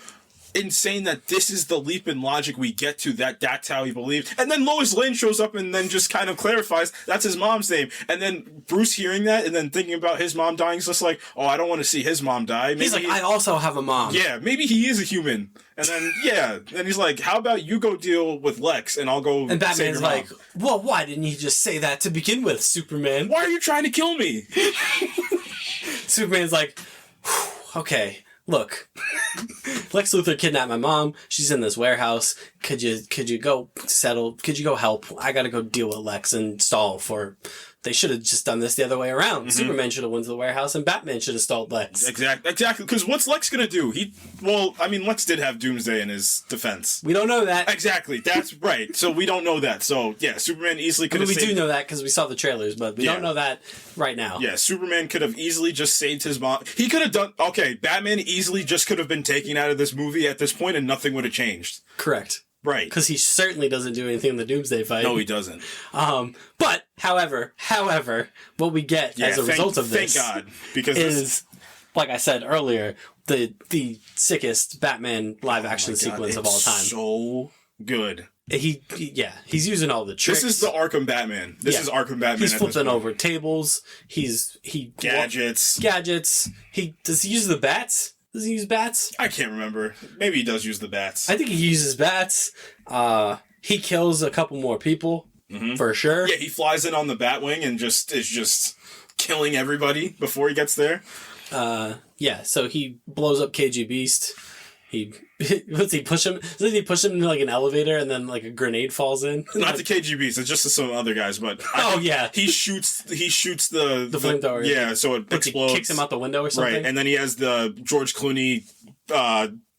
insane that this is the leap in logic we get to, that's how he believed. And then Lois Lane shows up and then just kind of clarifies that's his mom's name. And then Bruce hearing that and then thinking about his mom dying is just like, oh, I don't want to see his mom die. Maybe he's like, I also have a mom. Yeah, maybe he is a human. And then, then he's like, how about you go deal with Lex and I'll go. And Batman's like, well, why didn't you just say that to begin with, Superman? Why are you trying to kill me? Superman's like, okay, look, Lex Luthor kidnapped my mom. She's in this warehouse. Could you go help? I gotta go deal with Lex and stall for. They should have just done this the other way around. Mm-hmm. Superman should have went to the warehouse and Batman should have stalled Lex. Exactly. Because what's Lex gonna do? Lex did have Doomsday in his defense. We don't know that. Exactly. That's right. So we don't know that. So yeah, Superman easily could have. We do know that because we saw the trailers, but we don't know that right now. Yeah, Superman could have easily just saved his mom. He could have done. Okay, Batman easily just could have been taken out of this movie at this point, and nothing would have changed. Correct. Right. Because he certainly doesn't do anything in the Doomsday fight. No, he doesn't. But, however, what we get as a result of this... Thank God. Because is, like I said earlier, the sickest Batman live-action sequence of all time. So good. He's using all the tricks. This is the Arkham Batman. This is Arkham Batman. He's flipping over tables. Gadgets. Does he use the bats? Does he use bats? I can't remember. Maybe he does use the bats. I think he uses bats. He kills a couple more people, for sure. Yeah, he flies in on the Batwing and is just killing everybody before he gets there. So he blows up KG Beast. Doesn't he push him into like an elevator and then like a grenade falls in? Not the KGBs, it's just some other guys, but he shoots the flamethrower. Yeah, so it explodes. He kicks him out the window or something. Right, and then he has the George Clooney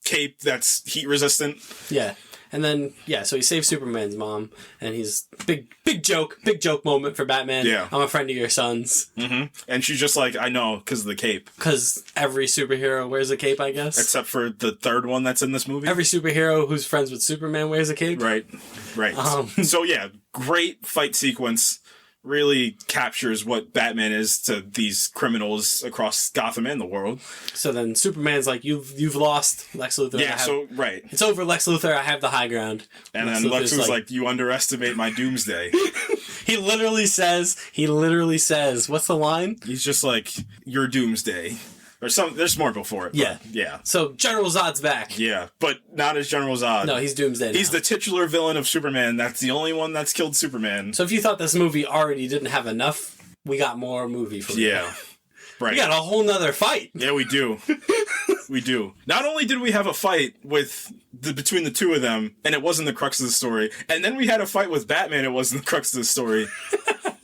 cape that's heat resistant. Yeah. And then, so he saves Superman's mom, and he's big joke moment for Batman. Yeah. I'm a friend of your son's. Mm-hmm. And she's just like, I know, because of the cape. Because every superhero wears a cape, I guess. Except for the third one that's in this movie. Every superhero who's friends with Superman wears a cape. Right. So great fight sequence. Really captures what Batman is to these criminals across Gotham and the world. So then Superman's like, you've lost, Lex Luthor. Yeah, It's over, Lex Luthor. I have the high ground. And then Lex was like, you underestimate my doomsday. He literally says, what's the line? He's just like, your doomsday. Or there's more before it. Yeah. So General Zod's back. Yeah, but not as General Zod. No, he's Doomsday now. He's the titular villain of Superman. That's the only one that's killed Superman. So if you thought this movie already didn't have enough, we got more movie for you. Yeah. Right. We got a whole nother fight. Yeah, we do. We do. Not only did we have a fight between the two of them, and it wasn't the crux of the story, and then we had a fight with Batman, it wasn't the crux of the story.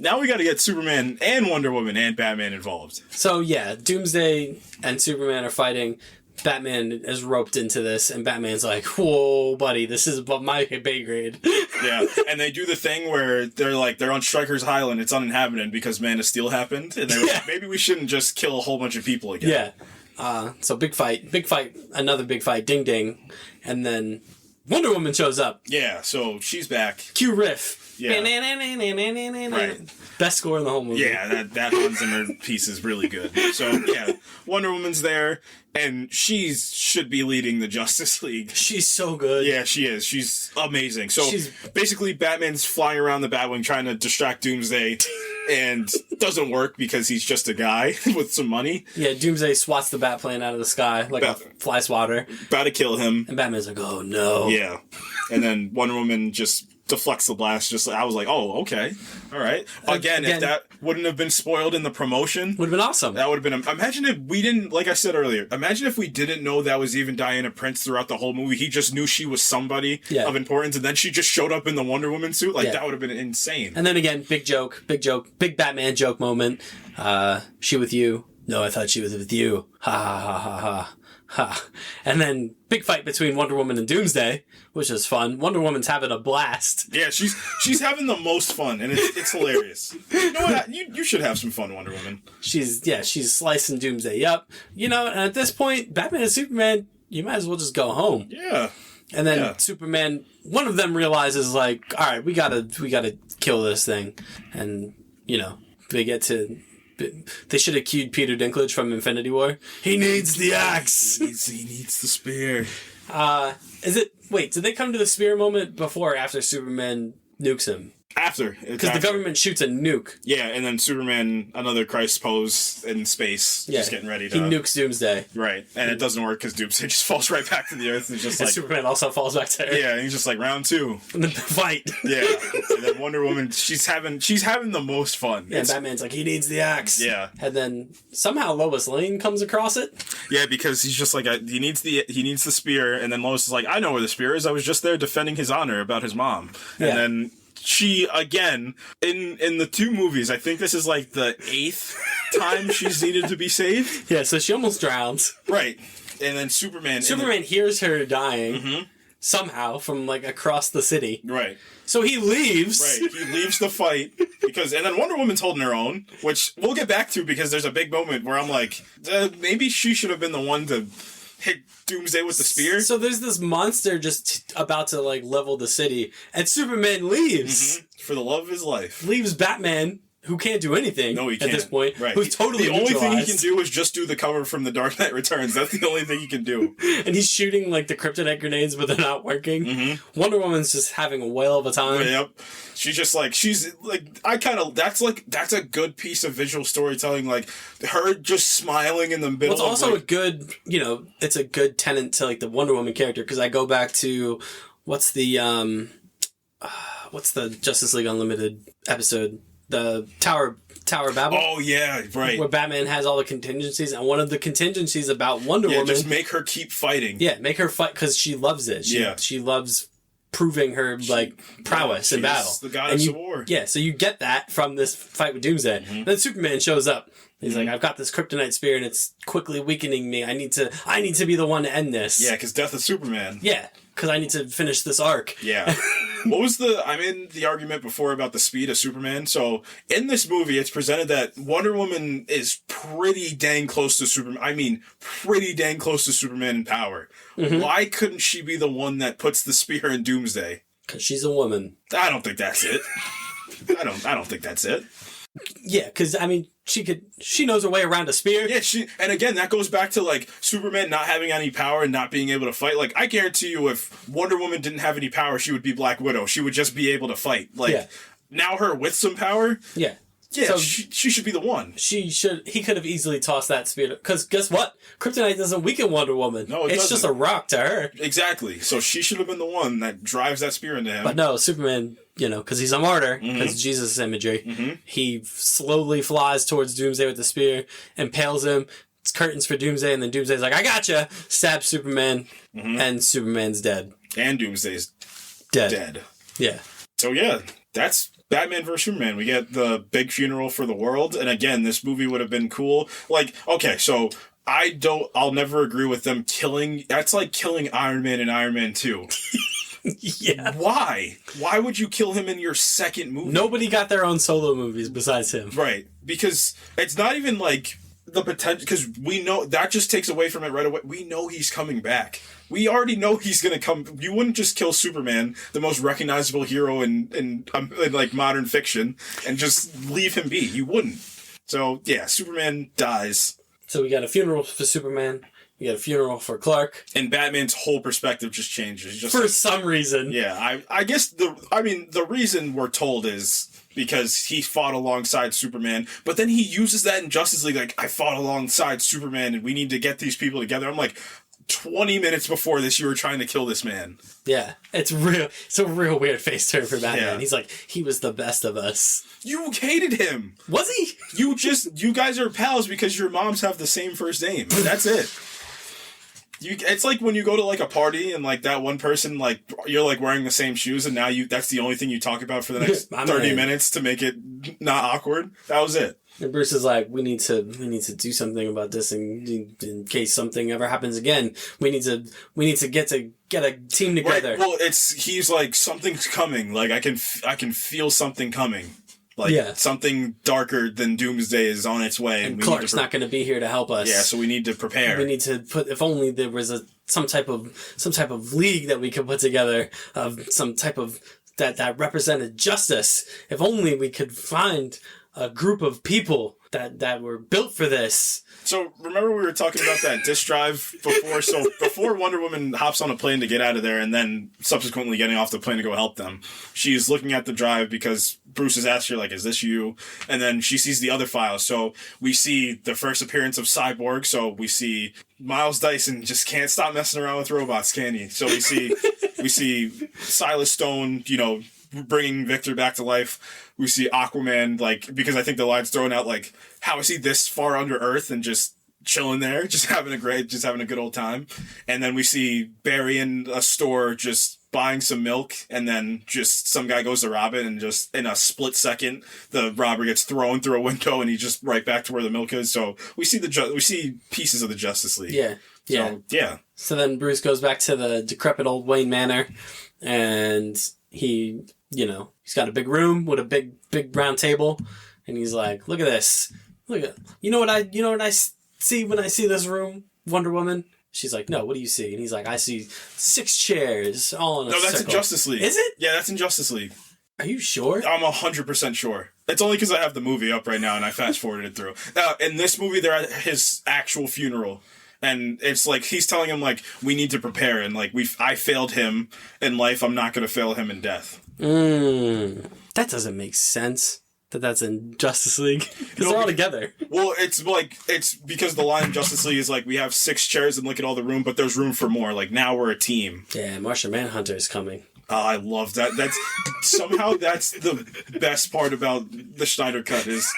Now we got to get Superman and Wonder Woman and Batman involved. So Doomsday and Superman are fighting. Batman is roped into this, and Batman's like, whoa, buddy, this is above my pay grade. Yeah, and they do the thing where they're on Stryker's Island, it's uninhabited because Man of Steel happened, and they're like, maybe we shouldn't just kill a whole bunch of people again. Yeah. So big fight, another big fight, ding ding, and then Wonder Woman shows up. Yeah, so she's back. Cue riff. Yeah. Right. Best score in the whole movie. Yeah, that Hans Zimmer piece is really good. So, Wonder Woman's there, and she should be leading the Justice League. She's so good. Yeah, she is. She's amazing. So, basically, Batman's flying around the Batwing trying to distract Doomsday, and it doesn't work because he's just a guy with some money. Yeah, Doomsday swats the Batplane out of the sky like a fly swatter. About to kill him. And Batman's like, oh, no. Yeah. And then Wonder Woman just deflects the blast. I was like, oh, okay. All right. Again, if that wouldn't have been spoiled in the promotion. Would have been awesome. That would have been... Imagine if we didn't... Like I said earlier, imagine if we didn't know that was even Diana Prince throughout the whole movie. He just knew she was somebody of importance, and then she just showed up in the Wonder Woman suit. That would have been insane. And then again, big Batman joke moment. She with you? No, I thought she was with you. Ha ha ha ha ha. And then big fight between Wonder Woman and Doomsday, which is fun. Wonder Woman's having a blast. Yeah, she's having the most fun, and it's hilarious. You know what? You should have some fun, Wonder Woman. She's slicing Doomsday up. And at this point, Batman and Superman, you might as well just go home. Yeah. And then Superman, one of them realizes, like, all right, we gotta kill this thing. And, they get to... They should have cued Peter Dinklage from Infinity War. He needs the axe. He needs the spear. Wait, did they come to the spear moment before or after Superman nukes him? After. Because the government shoots a nuke. Yeah, and then Superman, another Christ pose in space, just getting ready to... He nukes Doomsday. Right, and it doesn't work because Doomsday just falls right back to the Earth. And just and Superman also falls back to Earth. Yeah, and he's just like, round 2. And then the fight. Yeah, and then Wonder Woman, she's having the most fun. Yeah, and Batman's like, he needs the axe. Yeah. And then somehow Lois Lane comes across it. Yeah, because he's just like, he needs the spear, and then Lois is like, I know where the spear is. I was just there defending his honor about his mom. And then... She, again, in the 2 movies, I think this is like the 8th time she's needed to be saved. Yeah, so she almost drowns. Right. And then Superman hears her dying somehow from, like, across the city. Right. So he leaves. Right. He leaves the fight and then Wonder Woman's holding her own, which we'll get back to because there's a big moment where I'm like, maybe she should have been the one to hit Doomsday with the spear. So there's this monster just about to, like, level the city, and Superman leaves. For the love of his life. Leaves Batman, who can't do anything at this point. Right. Who's totally The only thing he can do is just do the cover from The Dark Knight Returns. That's the only thing he can do. And he's shooting, like, the kryptonite grenades, but they're not working. Wonder Woman's just having a whale of a time. Yep. That's a good piece of visual storytelling, like, her just smiling in the middle Well, it's also a good, it's a good tenet to, like, the Wonder Woman character, because I go back to, what's the Justice League Unlimited episode? The Tower of Babel. Oh, yeah, right. Where Batman has all the contingencies, and one of the contingencies about Wonder Woman... just make her keep fighting. Yeah, make her fight, because she loves it. She loves proving her, prowess in battle. The goddess of war. Yeah, so you get that from this fight with Doomsday. Then Superman shows up. He's like, I've got this kryptonite spear, and it's quickly weakening me. I need to be the one to end this. Yeah, because death of Superman. Yeah, because I need to finish this arc. Yeah. What was the argument before about the speed of Superman? So, in this movie, it's presented that Wonder Woman is pretty dang close to Superman. I mean, pretty dang close to Superman in power. Why couldn't she be the one that puts the spear in Doomsday? Because she's a woman. I don't think that's it. I don't think that's it. Yeah, because, she knows her way around a spear. Yeah, and again, that goes back to, like, Superman not having any power and not being able to fight. Like, I guarantee you, if Wonder Woman didn't have any power, she would be Black Widow. She would just be able to fight. Like, now her with some power... Yeah. Yeah, so she should be the one. He could have easily tossed that spear. Because guess what? Kryptonite doesn't weaken Wonder Woman. No, it's doesn't. just a rock to her. Exactly. So she should have been the one that drives that spear into him. But no, Superman, because he's a martyr, because Jesus imagery, he slowly flies towards Doomsday with the spear, impales him. It's curtains for Doomsday, and then Doomsday's like, I gotcha! Stabs Superman, and Superman's dead. And Doomsday's dead. Yeah. So yeah, that's Batman vs. Superman. We get the big funeral for the world, and again, this movie would have been cool. Like, okay, so I'll never agree with them killing, that's like killing Iron Man in Iron Man 2. Yeah. Why? Why would you kill him in your second movie? Nobody got their own solo movies besides him. Right. Because it's not even like the potential, because we know that just takes away from it right away. We know he's coming back. We already know he's going to come. You wouldn't just kill Superman, the most recognizable hero in like modern fiction, and just leave him be. You wouldn't. So yeah, Superman dies. So we got a funeral for Superman. We got a funeral for Clark. And Batman's whole perspective just changes. Just for some reason. Yeah, I guess the reason we're told is because he fought alongside Superman, but then he uses that in Justice League, like, I fought alongside Superman and we need to get these people together. I'm like, 20 minutes before this, you were trying to kill this man. Yeah, it's a real weird face turn for Batman. Yeah. He's like, he was the best of us. You hated him. Was he? You guys are pals because your moms have the same first name. That's it. It's like when you go to like a party and like that one person, like you're like wearing the same shoes and now that's the only thing you talk about for the next 30 minutes to make it not awkward. That was it. And Bruce is like, we need to do something about this in case something ever happens again. We need to get a team together. Right. Well, he's like, something's coming. Like I can feel something coming. Like something darker than Doomsday is on its way, and Clark's not going to be here to help us. Yeah, so we need to prepare. We need to if only there was some type of league that we could put together of some type of that represented justice. If only we could find a group of people that were built for this. So remember we were talking about that disk drive before? So before Wonder Woman hops on a plane to get out of there and then subsequently getting off the plane to go help them, she's looking at the drive because Bruce has asked her, like, is this you? And then she sees the other files. So we see the first appearance of Cyborg. So we see Miles Dyson just can't stop messing around with robots, can he? So we see Silas Stone, bringing Victor back to life. We see Aquaman, like, because I think the line's thrown out, like, how is he this far under Earth and just chilling there, just having a good old time. And then we see Barry in a store just buying some milk, and then just some guy goes to rob it, and just in a split second, the robber gets thrown through a window, and he's just right back to where the milk is. So we see pieces of the Justice League. Yeah. So then Bruce goes back to the decrepit old Wayne Manor, and he's got a big room with a big round table, and he's like, look at this. You know what I see when I see this room, Wonder Woman? She's like, no, what do you see? And he's like, I see 6 chairs all in a circle. No, that's in Justice League. Is it? Yeah, that's in Justice League. Are you sure? I'm 100% sure. It's only because I have the movie up right now and I fast forwarded it through. Now, in this movie, they're at his actual funeral. And it's like, he's telling him, like, we need to prepare. And, like, I failed him in life. I'm not going to fail him in death. That doesn't make sense. That's in Justice League. Because they're all together. Well, it's because the line in Justice League is like, we have 6 chairs and look at all the room, but there's room for more. Like, now we're a team. Yeah, Martian Manhunter is coming. Oh, I love that. That's the best part about the Snyder Cut is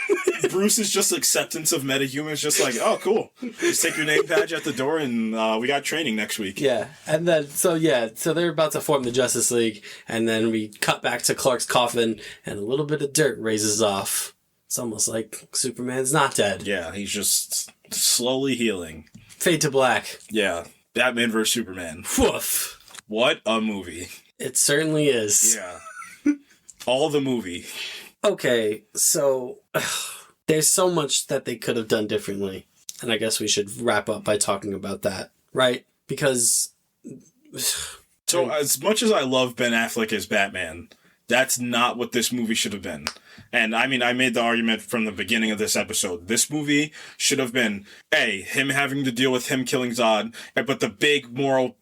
Bruce's just acceptance of metahumans. Just like, oh, cool. Just take your name badge at the door and we got training next week. Yeah. And then, so they're about to form the Justice League, and then we cut back to Clark's coffin and a little bit of dirt raises off. It's almost like Superman's not dead. Yeah, he's just slowly healing. Fade to black. Yeah. Batman vs. Superman. Woof. What a movie. It certainly is. Yeah. All the movie. Okay, so there's so much that they could have done differently. And I guess we should wrap up by talking about that, right? Because... So as much as I love Ben Affleck as Batman, that's not what this movie should have been. And I mean, I made the argument from the beginning of this episode. This movie should have been, him having to deal with him killing Zod, but the big moral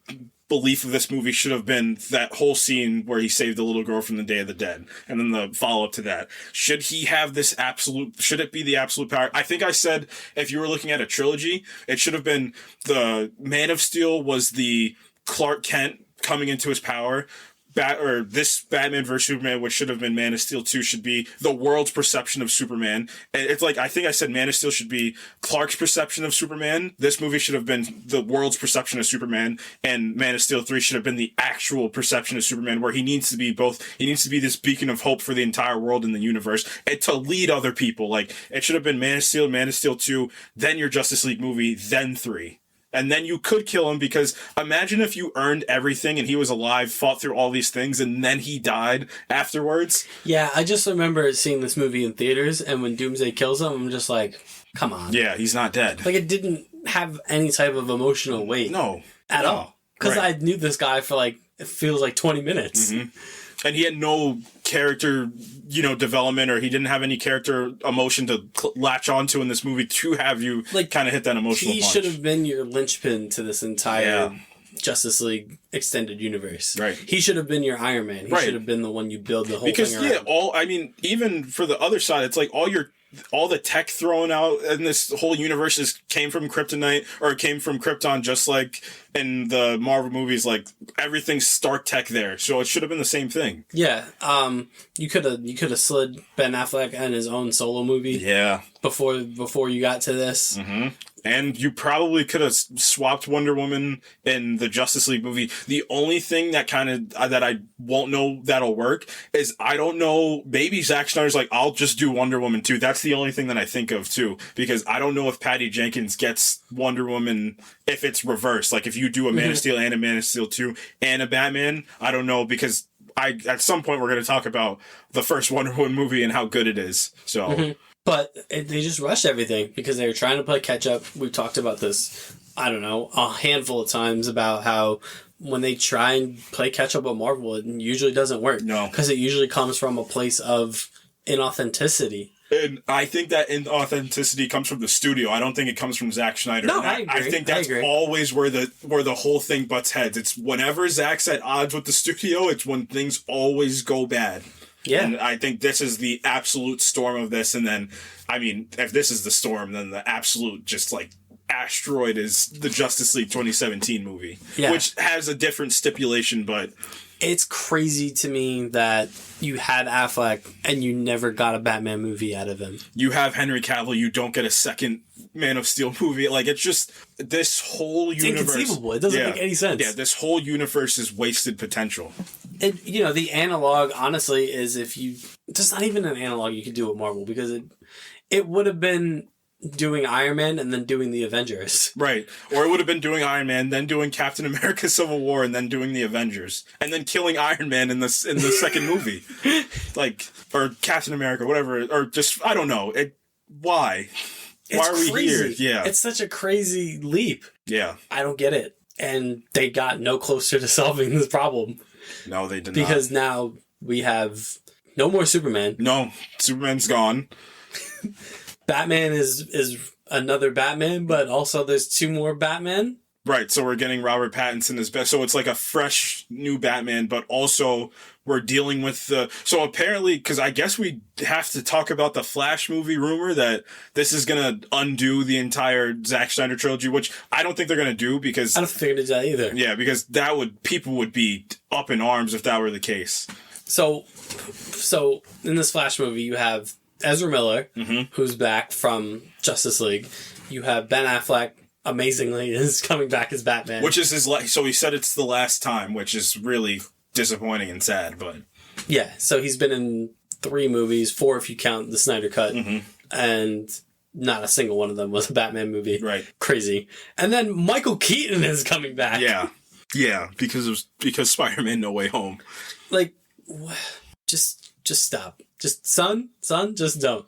belief of this movie should have been that whole scene where he saved the little girl from the Day of the Dead. And then the follow-up to that. Should he have should it be the absolute power? I think I said, if you were looking at a trilogy, it should have been the Man of Steel was the Clark Kent coming into his power. This Batman vs. Superman, which should have been Man of Steel 2, should be the world's perception of Superman. And it's like, I think I said Man of Steel should be Clark's perception of Superman. This movie should have been the world's perception of Superman, and Man of Steel 3 should have been the actual perception of Superman, where he needs to be both. He needs to be this beacon of hope for the entire world and the universe, and to lead other people. Like, it should have been Man of Steel 2, then your Justice League movie, then 3. And then you could kill him, because imagine if you earned everything and he was alive, fought through all these things, and then he died afterwards. Yeah, I just remember seeing this movie in theaters, and when Doomsday kills him, I'm just like, come on. Yeah, he's not dead. Like, it didn't have any type of emotional weight. No. At all. Because I knew this guy for, like, it feels like 20 minutes. Mm-hmm. And he had no character, development, or he didn't have any character emotion to latch onto in this movie to have you kind of hit that emotional punch. He should have been your linchpin to this entire Justice League extended universe. Right. He should have been your Iron Man. He should have been the one you build the whole thing around. Because, even for the other side, it's like all the tech thrown out in this whole universe came from Kryptonite, or came from Krypton, just like in the Marvel movies. Like, everything's Stark tech there, so it should have been the same thing. Yeah, you could have slid Ben Affleck in his own solo movie. Yeah. Before you got to this. Mm-hmm. And you probably could have swapped Wonder Woman in the Justice League movie. The only thing that that I won't know that'll work is I don't know, maybe Zack Snyder's like, I'll just do Wonder Woman 2. That's the only thing that I think of too, because I don't know if Patty Jenkins gets Wonder Woman if it's reversed. Like if you do a Man of Steel and a Man of Steel 2 and a Batman, I don't know, because at some point we're going to talk about the first Wonder Woman movie and how good it is. So... But they just rushed everything because they were trying to play catch up. We've talked about this, I don't know, a handful of times about how when they try and play catch up with Marvel, it usually doesn't work. No. Because it usually comes from a place of inauthenticity. And I think that inauthenticity comes from the studio. I don't think it comes from Zack Schneider. No, I agree. I think that's always where the whole thing butts heads. It's whenever Zack's at odds with the studio, it's when things always go bad. Yeah. And I think this is the absolute storm of this. And then, I mean, if this is the storm, then the absolute just like asteroid is the Justice League 2017 movie, which has a different stipulation, but... It's crazy to me that you had Affleck and you never got a Batman movie out of him. You have Henry Cavill, you don't get a second Man of Steel movie. Like, it's just, this whole universe... It's inconceivable. It doesn't make any sense. Yeah, this whole universe is wasted potential. And, you know, the analog, honestly, is if you... There's not even an analog you could do with Marvel, because it would have been doing Iron Man and then doing the Avengers. Right. Or it would have been doing Iron Man, then doing Captain America Civil War, and then doing the Avengers. And then killing Iron Man in the second movie. Like, or Captain America, whatever. Or just, I don't know. Why? Why are we here? Yeah. It's such a crazy leap. Yeah. I don't get it. And they got no closer to solving this problem. No, they did not. Because now we have no more Superman. No, Superman's gone. Batman is another Batman, but also there's two more Batman. Right, so we're getting Robert Pattinson as best. So it's like a fresh new Batman, but also we're dealing with the... So apparently, because I guess we have to talk about the Flash movie rumor that this is going to undo the entire Zack Snyder trilogy, which I don't think they're going to do because... I don't think they're going to do that either. Yeah, because people would be up in arms if that were the case. So in this Flash movie, you have Ezra Miller, who's back from Justice League. You have Ben Affleck, amazingly, is coming back as Batman. Which is so he said it's the last time, which is really disappointing and sad, but... Yeah, so he's been in 3 movies, 4 if you count the Snyder Cut, and not a single one of them was a Batman movie. Right. Crazy. And then Michael Keaton is coming back. Yeah, because Spider-Man No Way Home. Like, just stop. Just, son, just don't.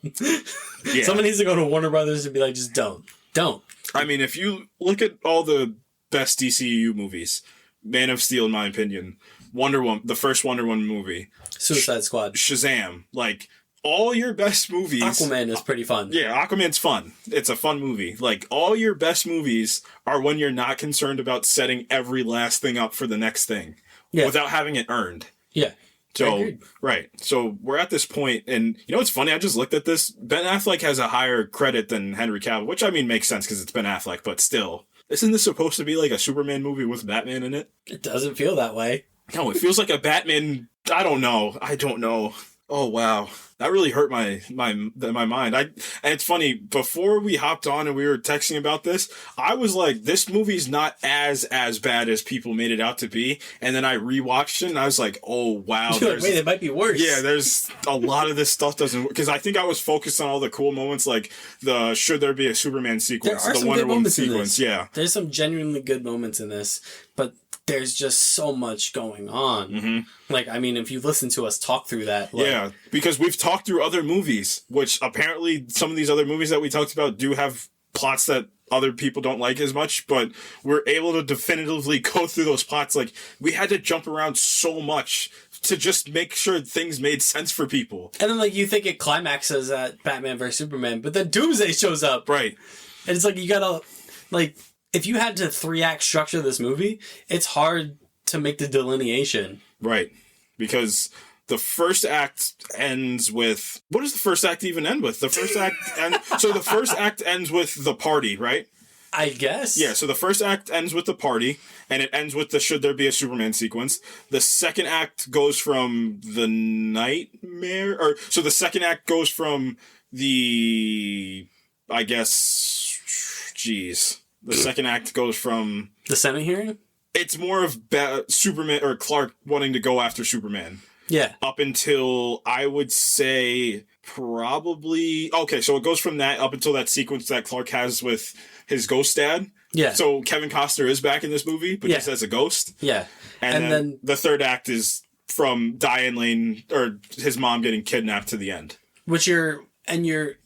Yeah. Someone needs to go to Warner Brothers and be like, just don't. Don't. I mean, if you look at all the best DCEU movies, Man of Steel, in my opinion, Wonder Woman, the first Wonder Woman movie, Suicide Squad, Shazam, like, all your best movies... Aquaman is pretty fun. Yeah, Aquaman's fun. It's a fun movie. Like, all your best movies are when you're not concerned about setting every last thing up for the next thing. Yeah. Without having it earned. Yeah. So, right. So, we're at this point, and you know what's funny? I just looked at this. Ben Affleck has a higher credit than Henry Cavill, which, I mean, makes sense because it's Ben Affleck, but still. Isn't this supposed to be like a Superman movie with Batman in it? It doesn't feel that way. No, it feels like a Batman... I don't know. Oh, wow. That really hurt my mind. And it's funny, before we hopped on and we were texting about this, I was like, this movie's not as bad as people made it out to be. And then I rewatched it and I was like, oh, wow. Wait, it might be worse. Yeah, there's a lot of this stuff doesn't... Because I think I was focused on all the cool moments, like the should there be a Superman sequence, there are the some Wonder good Woman moments sequence. Yeah. There's some genuinely good moments in this, but there's just so much going on. Like, I mean, if you listen to us talk through that... Like, yeah, because we've talked through other movies, which apparently some of these other movies that we talked about do have plots that other people don't like as much, but we're able to definitively go through those plots. Like, we had to jump around so much to just make sure things made sense for people. And then, like, you think it climaxes at Batman vs. Superman, but then Doomsday shows up. Right. And it's like, you gotta... Like... If you had to 3-act structure this movie, it's hard to make the delineation. Right. Because the first act ends with... What does the first act even end with? The first act... So the first act ends with the party, right? I guess. Yeah, so the first act ends with the party, and it ends with the should there be a Superman sequence. The second act goes from the nightmare... So the second act goes from the... I guess... Jeez. The second act goes from... The Senate hearing? It's more of Superman or Clark wanting to go after Superman. Yeah. Up until, I would say, probably... Okay, so it goes from that up until that sequence that Clark has with his ghost dad. Yeah. So Kevin Costner is back in this movie, but just as a ghost. Yeah. And then the third act is from Diane Lane, or his mom getting kidnapped to the end. Which you're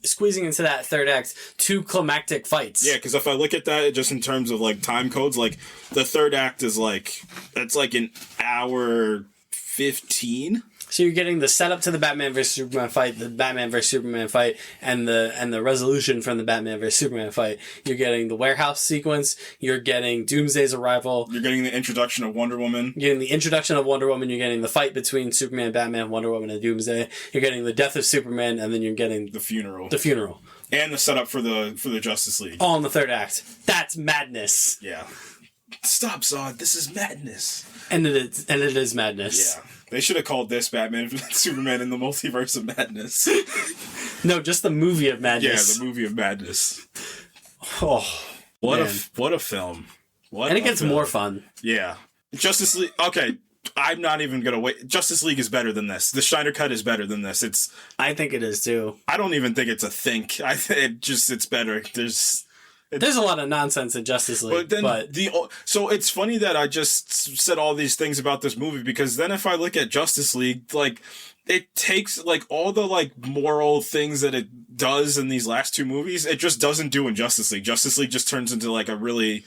squeezing into that third act 2 climactic fights. Yeah, because if I look at that just in terms of like time codes, like the third act is like, it's like an hour 15. So you're getting the setup to the Batman vs Superman fight, the Batman vs Superman fight, and the resolution from the Batman vs Superman fight. You're getting the warehouse sequence. You're getting Doomsday's arrival. You're getting the introduction of Wonder Woman. You're getting the introduction of Wonder Woman. You're getting the fight between Superman, Batman, Wonder Woman, and Doomsday. You're getting the death of Superman, and then you're getting the funeral. And the setup for the Justice League. All in the third act. That's madness. Yeah. Stop, Zod. This is madness. And it is madness. Yeah. They should have called this Batman Superman in the Multiverse of Madness. No, just the movie of madness. Yeah, the movie of madness. Oh, what a film. And it gets more fun. Yeah. Justice League. Okay, I'm not even gonna wait. Justice League is better than this. The Snyder cut is better than this. I think it is too. I don't even think it's a think. It's better. There's a lot of nonsense in Justice League. So it's funny that I just said all these things about this movie, because then if I look at Justice League, like, it takes like all the like moral things that it does in these last 2 movies, it just doesn't do in Justice League. Justice League just turns into like a really...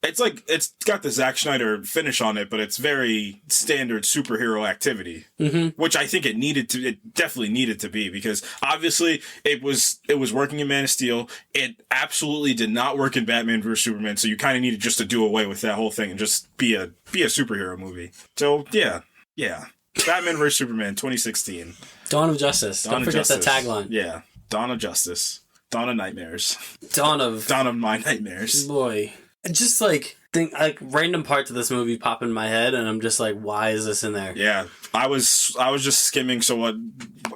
It's like, it's got the Zack Snyder finish on it, but it's very standard superhero activity, which I think it definitely needed to be, because obviously it was working in Man of Steel. It absolutely did not work in Batman vs Superman. So you kind of needed just to do away with that whole thing and just be a superhero movie. So yeah. Batman vs Superman 2016. Dawn of Justice. Don't forget the tagline. Yeah. Dawn of Justice. Dawn of Nightmares. Dawn of my nightmares. Boy. Just like random parts of this movie pop in my head, and I'm just like, why is this in there? Yeah, I was just skimming. So what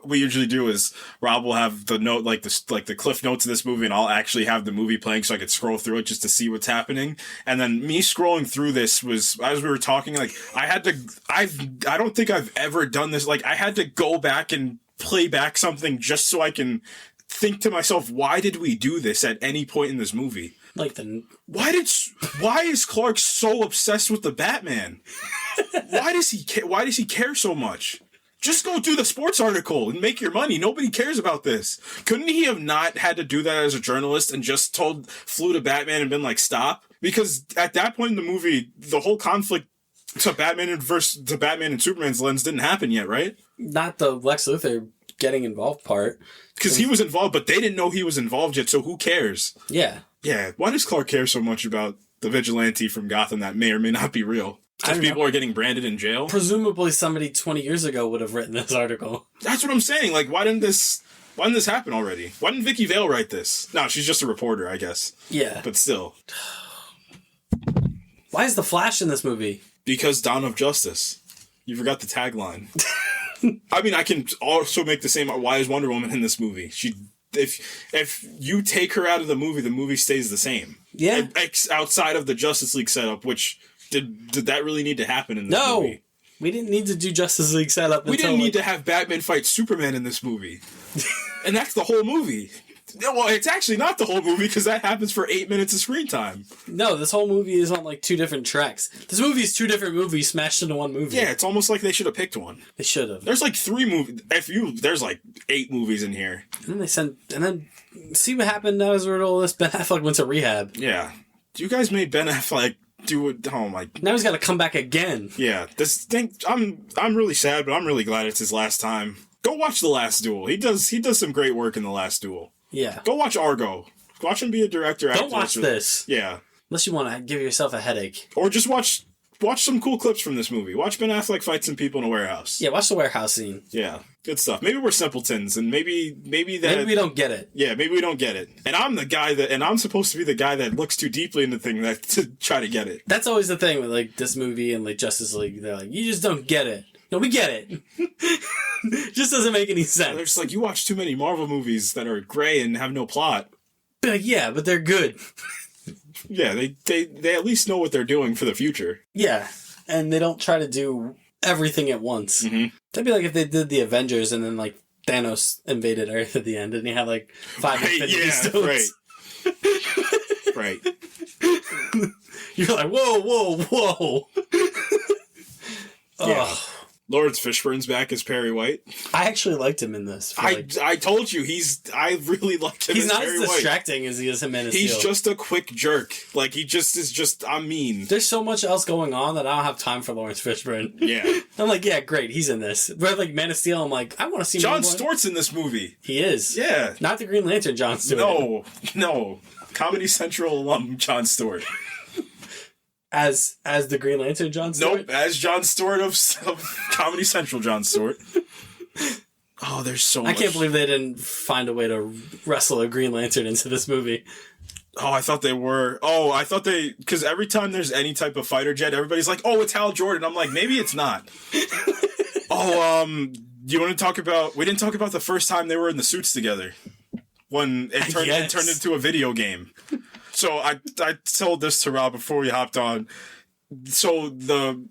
we usually do is Rob will have the note, like the cliff notes of this movie, and I'll actually have the movie playing so I could scroll through it just to see what's happening. And then me scrolling through this was, as we were talking, like I don't think I've ever done this. Like I had to go back and play back something just so I can think to myself, why did we do this at any point in this movie? Why is Clark so obsessed with the Batman? Why does he care so much? Just go do the sports article and make your money. Nobody cares about this. Couldn't he have not had to do that as a journalist and just flew to Batman and been like, stop? Because at that point in the movie, the whole conflict to Batman and Superman's lens didn't happen yet, right? Not the Lex Luthor getting involved part. Because he was involved, but they didn't know he was involved yet, so who cares? Yeah. Yeah, why does Clark care so much about the vigilante from Gotham that may or may not be real? Because people are getting branded in jail? Presumably somebody 20 years ago would have written this article. That's what I'm saying. Like, why didn't this happen already? Why didn't Vicky Vale write this? No, she's just a reporter, I guess. Yeah. But still. Why is the Flash in this movie? Because Dawn of Justice. You forgot the tagline. I mean, I can also make the same. Why is Wonder Woman in this movie? If you take her out of the movie stays the same. Yeah. Outside of the Justice League setup, which did that really need to happen in this movie? No, we didn't need to do Justice League setup. We didn't need to have Batman fight Superman in this movie, and that's the whole movie. Well, it's actually not the whole movie, because that happens for 8 minutes of screen time. No, this whole movie is on like 2 different tracks. This movie is 2 different movies smashed into one movie. Yeah, it's almost like they should have picked one. They should have. There's like 3 movies. There's like 8 movies in here. And then see what happened now as a result of this. Ben Affleck went to rehab. Yeah. You guys made Ben Affleck do it. Oh my. Now he's got to come back again. Yeah. This thing. I'm really sad, but I'm really glad it's his last time. Go watch The Last Duel. He does some great work in The Last Duel. Yeah. Go watch Argo. Watch him be a director. Don't watch this. Yeah. Unless you want to give yourself a headache. Or just watch some cool clips from this movie. Watch Ben Affleck fight some people in a warehouse. Yeah, watch the warehouse scene. Yeah. Good stuff. Maybe we're simpletons, and maybe we don't get it. Yeah, maybe we don't get it. And I'm supposed to be the guy that looks too deeply into things to try to get it. That's always the thing with like this movie and like Justice League. They're like, you just don't get it. No, we get it. Just doesn't make any sense. They're just like, you watch too many Marvel movies that are gray and have no plot. But yeah, but they're good. Yeah, they at least know what they're doing for the future. Yeah, and they don't try to do everything at once. Mm-hmm. That'd be like if they did the Avengers and then like Thanos invaded Earth at the end and he had like 5 Infinity Stones. Right. You're like, whoa. Yeah. Lawrence Fishburne's back as Perry White. I actually liked him in this. I told you, I really liked him as Perry White. He's not as distracting as he is in Man of Steel. He's just a quick jerk. Like, he just is I'm mean. There's so much else going on that I don't have time for Lawrence Fishburne. Yeah. I'm like, yeah, great, he's in this. But like Man of Steel, I'm like, I want to see Jon Stewart's in this movie. He is. Yeah. Not the Green Lantern Jon Stewart. No. Comedy Central alum Jon Stewart. As the Green Lantern Jon Stewart? Nope, as Jon Stewart of Comedy Central Jon Stewart. Oh, there's so much. I can't believe they didn't find a way to wrestle a Green Lantern into this movie. Oh, I thought they were. Oh, I thought they... Because every time there's any type of fighter jet, everybody's like, oh, it's Hal Jordan. I'm like, maybe it's not. You want to talk about... We didn't talk about the first time they were in the suits together. When it turned into a video game. So I told this to Rob before we hopped on. So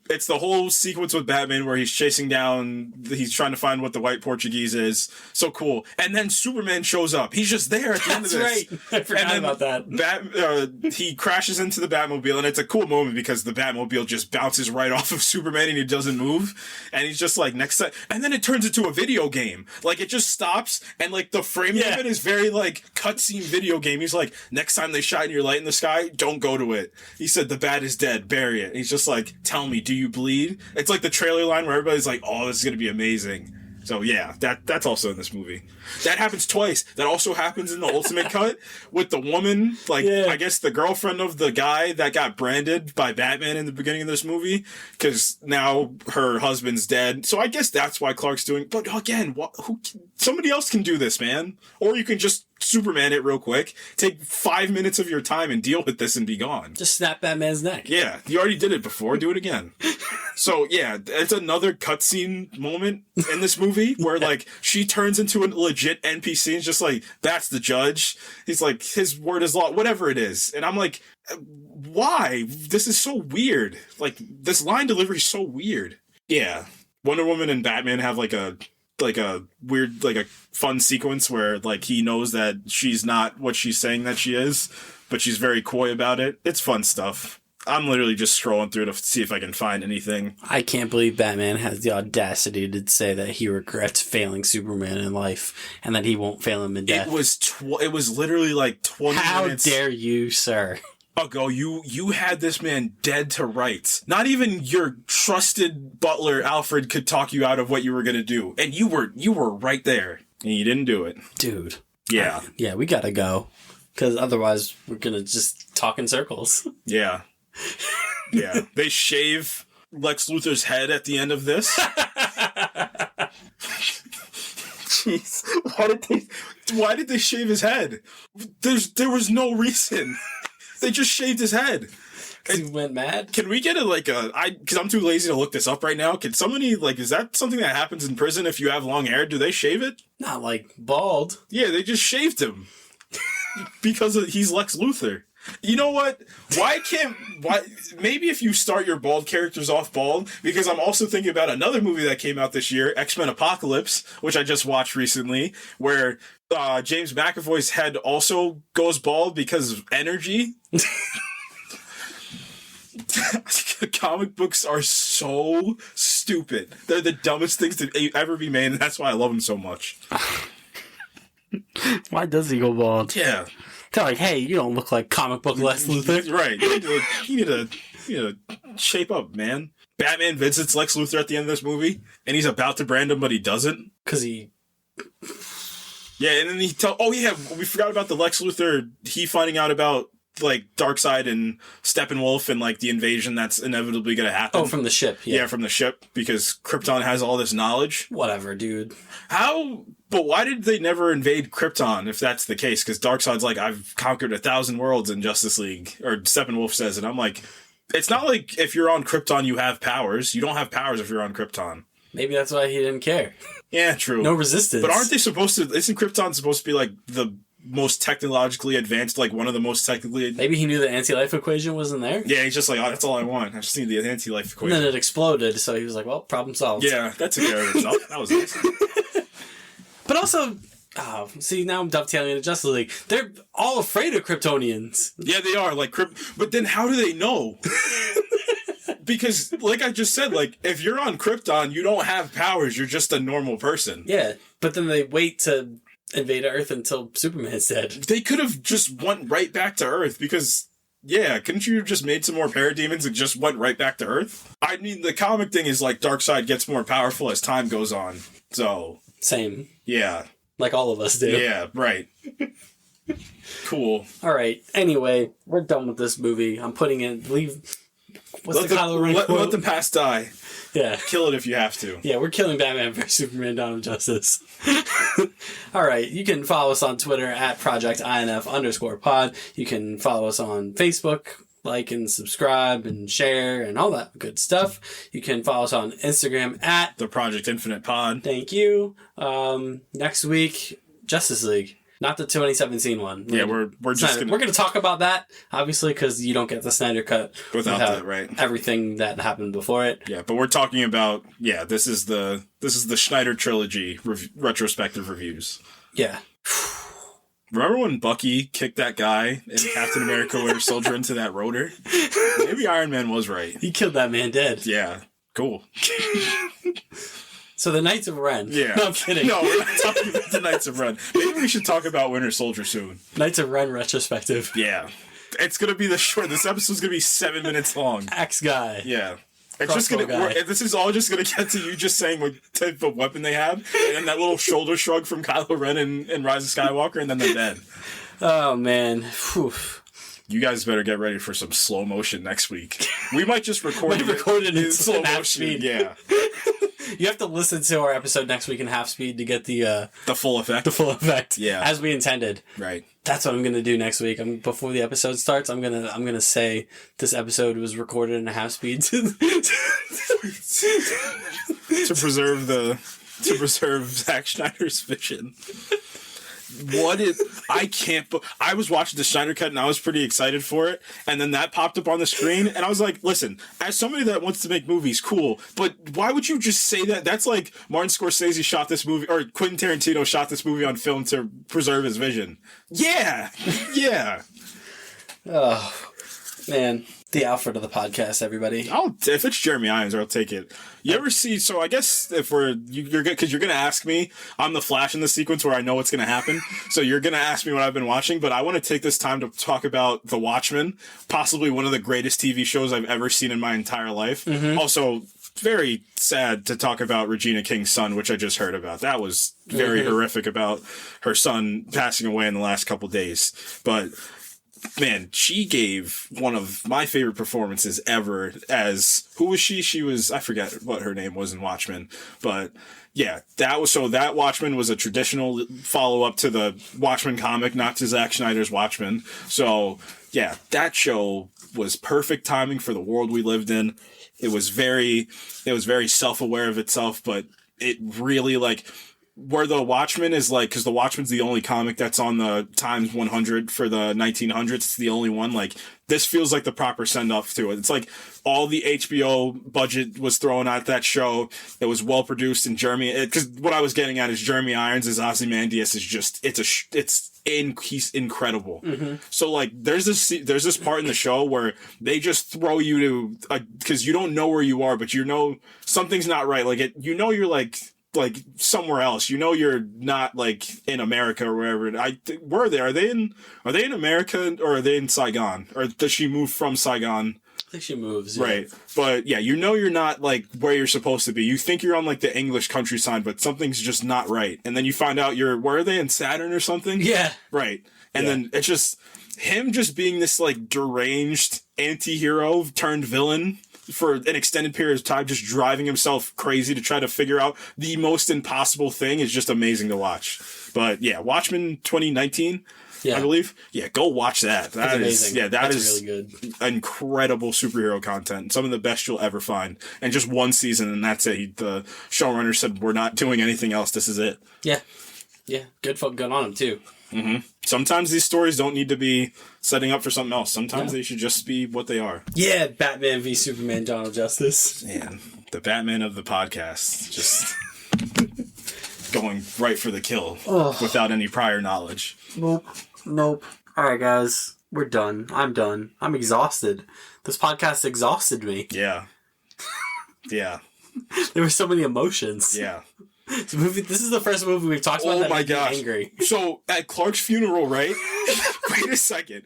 it's the whole sequence with Batman where he's chasing down, he's trying to find what the white Portuguese is. So cool. And then Superman shows up. He's just there at the end of this. That's right. I forgot about that. He crashes into the Batmobile, and it's a cool moment because the Batmobile just bounces right off of Superman and he doesn't move. And he's just like, next time. And then it turns into a video game. Like, it just stops, and like the framing of it is very like cutscene video game. He's like, next time they shine your light in the sky, don't go to it. He said, the bat is dead, bury it. And he's just like, tell me, do you bleed? It's like the trailer line where everybody's like, oh, this is going to be amazing. So yeah, that's also in this movie. That happens twice. That also happens in the Ultimate Cut with the woman, I guess the girlfriend of the guy that got branded by Batman in the beginning of this movie, because now her husband's dead. So I guess that's why Clark's doing. But again, somebody else can do this, man. Or you can just Superman it real quick, take 5 minutes of your time and deal with this and be gone. Just snap Batman's neck. Yeah, you already did it before. Do it again. So yeah, it's another cutscene moment in this movie where like she turns into a legit NPC and is just like, that's the judge. He's like, his word is law, whatever it is. And I'm like, why? This is so weird. Like, this line delivery is so weird. Yeah. Wonder Woman and Batman have like a weird, like a fun sequence where like he knows that she's not what she's saying that she is, but she's very coy about it. It's fun stuff. I'm literally just scrolling through to see if I can find anything. I can't believe Batman has the audacity to say that he regrets failing Superman in life and that he won't fail him in death. It was literally like 20 minutes. How dare you, sir? Ago, you had this man dead to rights. Not even your trusted butler Alfred could talk you out of what you were gonna do, and you were right there, and you didn't do it, dude. Yeah, yeah, we gotta go, because otherwise we're gonna just talk in circles. Yeah, yeah. They shave Lex Luthor's head at the end of this. Jeez, why did they shave his head? There was no reason. They just shaved his head. Because he went mad? Can we get because I'm too lazy to look this up right now. Can somebody, is that something that happens in prison if you have long hair? Do they shave it? Not like bald. Yeah, they just shaved him. Because he's Lex Luthor. You know what? Maybe if you start your bald characters off bald, because I'm also thinking about another movie that came out this year, X-Men Apocalypse, which I just watched recently, where James McAvoy's head also goes bald because of energy. Comic books are so stupid. They're the dumbest things to ever be made, and that's why I love them so much. Why does he go bald? Yeah. They're like, hey, you don't look like comic book Lex Luthor. Right. You need to shape up, man. Batman visits Lex Luthor at the end of this movie, and he's about to brand him, but he doesn't. Because he... Yeah, and then we forgot about the Lex Luthor, he finding out about, Darkseid and Steppenwolf and, the invasion that's inevitably going to happen. Oh, from the ship, yeah. Yeah, from the ship, because Krypton has all this knowledge. Whatever, dude. But why did they never invade Krypton if that's the case? Because Darkseid's like, I've conquered 1,000 worlds in Justice League, or Steppenwolf says it. I'm like, it's not like if you're on Krypton you have powers. You don't have powers if you're on Krypton. Maybe that's why he didn't care. Yeah, true. No resistance. But aren't they supposed to... Isn't Krypton supposed to be, the most technologically advanced, like one of the most technically... Maybe he knew the anti-life equation wasn't there? Yeah, he's just like, oh, that's all I want. I just need the anti-life equation. And then it exploded, so he was like, well, problem solved. Yeah, that took care of itself. That was awesome. But also... Oh, see, now I'm dovetailing into Justice League. They're all afraid of Kryptonians. Yeah, they are. But then how do they know? Because, like I just said, like, if you're on Krypton, you don't have powers. You're just a normal person. Yeah, but then they wait to invade Earth until Superman's dead. They could have just went right back to Earth because, yeah, couldn't you have just made some more parademons and just went right back to Earth? I mean, the comic thing is, like, Darkseid gets more powerful as time goes on. So... Same. Yeah. Like all of us do. Yeah, right. Cool. All right. Anyway, we're done with this movie. I'm putting in... What's the Kylo Ren quote? Let the past die. Yeah. Kill it if you have to. Yeah, we're killing Batman vs. Superman: Dawn of Justice. All right. You can follow us on Twitter at ProjectINF_pod. You can follow us on Facebook. Like and subscribe and share and all that good stuff. You can follow us on Instagram at The Project Infinite Pod. Thank you. Next week, Justice League. Not the 2017 one. Yeah, we're just we're going to talk about that, obviously, because you don't get the Snyder cut without that, right? Everything that happened before it. Yeah, but we're talking about this is the Snyder trilogy retrospective reviews. Yeah. Remember when Bucky kicked that guy in Captain America Winter Soldier into that rotor? Maybe Iron Man was right. He killed that man dead. Yeah. Cool. So the Knights of Ren. Yeah. No, I'm kidding. No, we're not talking about the Knights of Ren. Maybe we should talk about Winter Soldier soon. Knights of Ren retrospective. Yeah. It's going to be this episode's going to be 7 minutes long. Axe guy. Yeah. It's just this is all just gonna get to you just saying what type of weapon they have, and then that little shoulder shrug from Kylo Ren and Rise of Skywalker, and then they're dead. Oh man. Whew. You guys better get ready for some slow motion next week. We might just record it in slow half motion. Speed. Yeah. You have to listen to our episode next week in half speed to get the full effect. The full effect. Yeah. As we intended. Right. That's what I'm gonna do next week. Before the episode starts, I'm gonna say this episode was recorded in a half speed to preserve Zack Snyder's vision. I was watching the Snyder Cut and I was pretty excited for it, and then that popped up on the screen and I was like, listen, as somebody that wants to make movies, cool, but why would you just say that? That's like Martin Scorsese shot this movie, or Quentin Tarantino shot this movie on film to preserve his vision. Yeah. Oh man, the Alfred of the podcast, everybody. If it's Jeremy Irons, I'll take it. You ever see? So I guess if you're good, because you're gonna ask me, I'm the Flash in the sequence where I know what's gonna happen. So you're gonna ask me what I've been watching, but I want to take this time to talk about The Watchmen, possibly one of the greatest TV shows I've ever seen in my entire life. Mm-hmm. Also, very sad to talk about Regina King's son, which I just heard about. That was very horrific about her son passing away in the last couple days, but. Man, she gave one of my favorite performances ever as... Who was she? She was... I forget what her name was in Watchmen. But, yeah, that Watchmen was a traditional follow-up to the Watchmen comic, not to Zack Snyder's Watchmen. So, yeah, that show was perfect timing for the world we lived in. It was very self-aware of itself, but it really, like... Where the Watchmen is like, because the Watchmen's the only comic that's on the Times 100 for the 1900s. It's the only one. Like, this feels like the proper send-off to it. It's like all the HBO budget was thrown at that show. It was well-produced, and because what I was getting at is Jeremy Irons as Ozymandias is just, he's incredible. Mm-hmm. So, like, there's this part in the show where they just throw you to, because you don't know where you are, but you know something's not right. Like, you're like somewhere else. You know you're not like in America or wherever. Where are they? Are they in America or are they in Saigon? Or does she move from Saigon? I think she moves. Yeah. Right. But yeah, you know you're not like where you're supposed to be. You think you're on like the English countryside, but something's just not right. And then you find out where are they, in Saturn or something? Yeah. Right. And then it's just him just being this like deranged anti-hero turned villain for an extended period of time, just driving himself crazy to try to figure out the most impossible thing is just amazing to watch. But yeah, Watchmen 2019, I believe. Yeah, go watch that. That is amazing. Yeah, that's really good. Incredible superhero content. Some of the best you'll ever find. And just one season, and that's it. The showrunner said, we're not doing anything else. This is it. Yeah. Yeah. Good on him, too. Mm-hmm. Sometimes these stories don't need to be setting up for something else. Sometimes they should just be what they are. Yeah, Batman v Superman, Dawn of Justice. Man, the Batman of the podcast. Just going right for the kill without any prior knowledge. Nope. Alright, guys. We're done. I'm done. I'm exhausted. This podcast exhausted me. Yeah. Yeah. There were so many emotions. Yeah. This is the first movie we've talked about that made me angry. So, at Clark's funeral, right? Wait a second.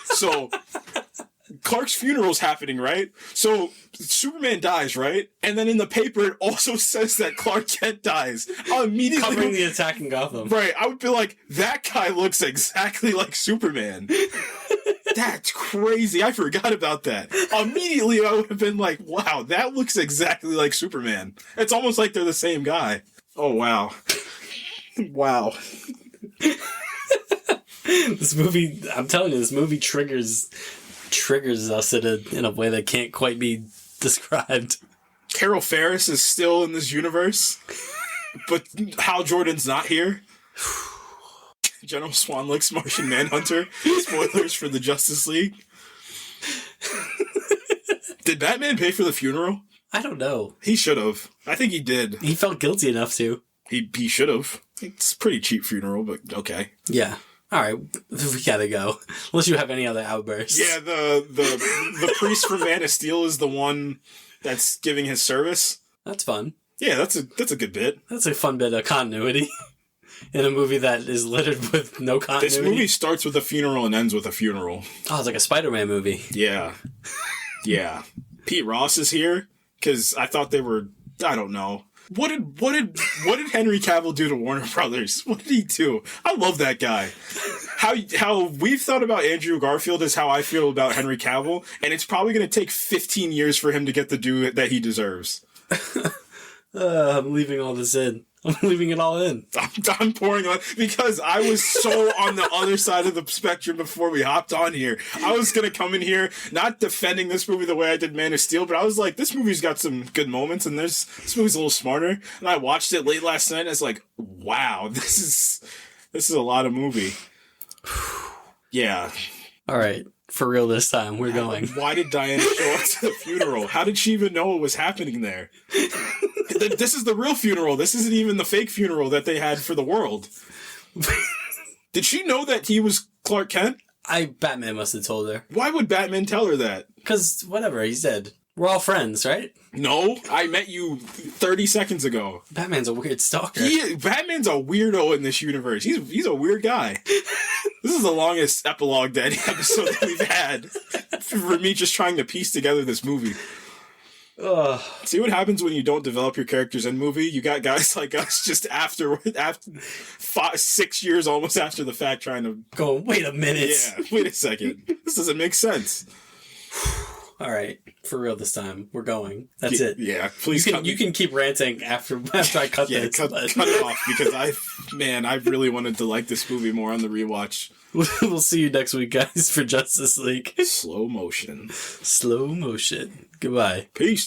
So, Clark's funeral's happening, right? So, Superman dies, right? And then in the paper, it also says that Clark Kent dies. I'll immediately... Covering the attack in Gotham. Right. I would be like, that guy looks exactly like Superman. That's crazy. I forgot about that. Immediately, I would have been like, wow, that looks exactly like Superman. It's almost like they're the same guy. Oh, wow. Wow. This movie, I'm telling you, this movie triggers us in a way that can't quite be described. Carol Ferris is still in this universe, but Hal Jordan's not here. General Swanwick's Martian Manhunter. Spoilers for the Justice League. Did Batman pay for the funeral? I don't know. He should have. I think he did. He felt guilty enough to. He should have. It's a pretty cheap funeral, but okay. Yeah. All right, we gotta go. Unless you have any other outbursts. Yeah, the priest from Man of Steel is the one that's giving his service. That's fun. Yeah, that's a good bit. That's a fun bit of continuity in a movie that is littered with no continuity. This movie starts with a funeral and ends with a funeral. Oh, it's like a Spider-Man movie. Yeah. Yeah. Pete Ross is here because I thought they were. I don't know. What did Henry Cavill do to Warner Brothers? What did he do? I love that guy. How we've thought about Andrew Garfield is how I feel about Henry Cavill, and it's probably going to take 15 years for him to get the due that he deserves. I'm leaving all this in. I'm leaving it all in. I'm pouring on because I was so on the other side of the spectrum before we hopped on here. I was going to come in here not defending this movie the way I did Man of Steel, but I was like, this movie's got some good moments and this movie's a little smarter. And I watched it late last night and I was like, wow, this is a lot of movie. Yeah. All right. For real this time, we're going. Why did Diana show up to the funeral? How did she even know what was happening there? This is the real funeral. This isn't even the fake funeral that they had for the world. Did she know that he was Clark Kent? Batman must have told her. Why would Batman tell her that? Because, whatever, he's dead. We're all friends, right? No, I met you 30 seconds ago. Batman's a weird stalker. Batman's a weirdo in this universe. He's a weird guy. This is the longest epilogue to any episode that we've had for me just trying to piece together this movie. See what happens when you don't develop your characters in movie? You got guys like us just after 6 years almost after the fact trying to go, wait a minute. Yeah, wait a second. This doesn't make sense. All right, for real this time. We're going. That's it. Yeah, please. You can keep ranting after I cut this. Cut it off because I really wanted to like this movie more on the rewatch. We'll see you next week, guys, for Justice League. Slow motion. Goodbye. Peace.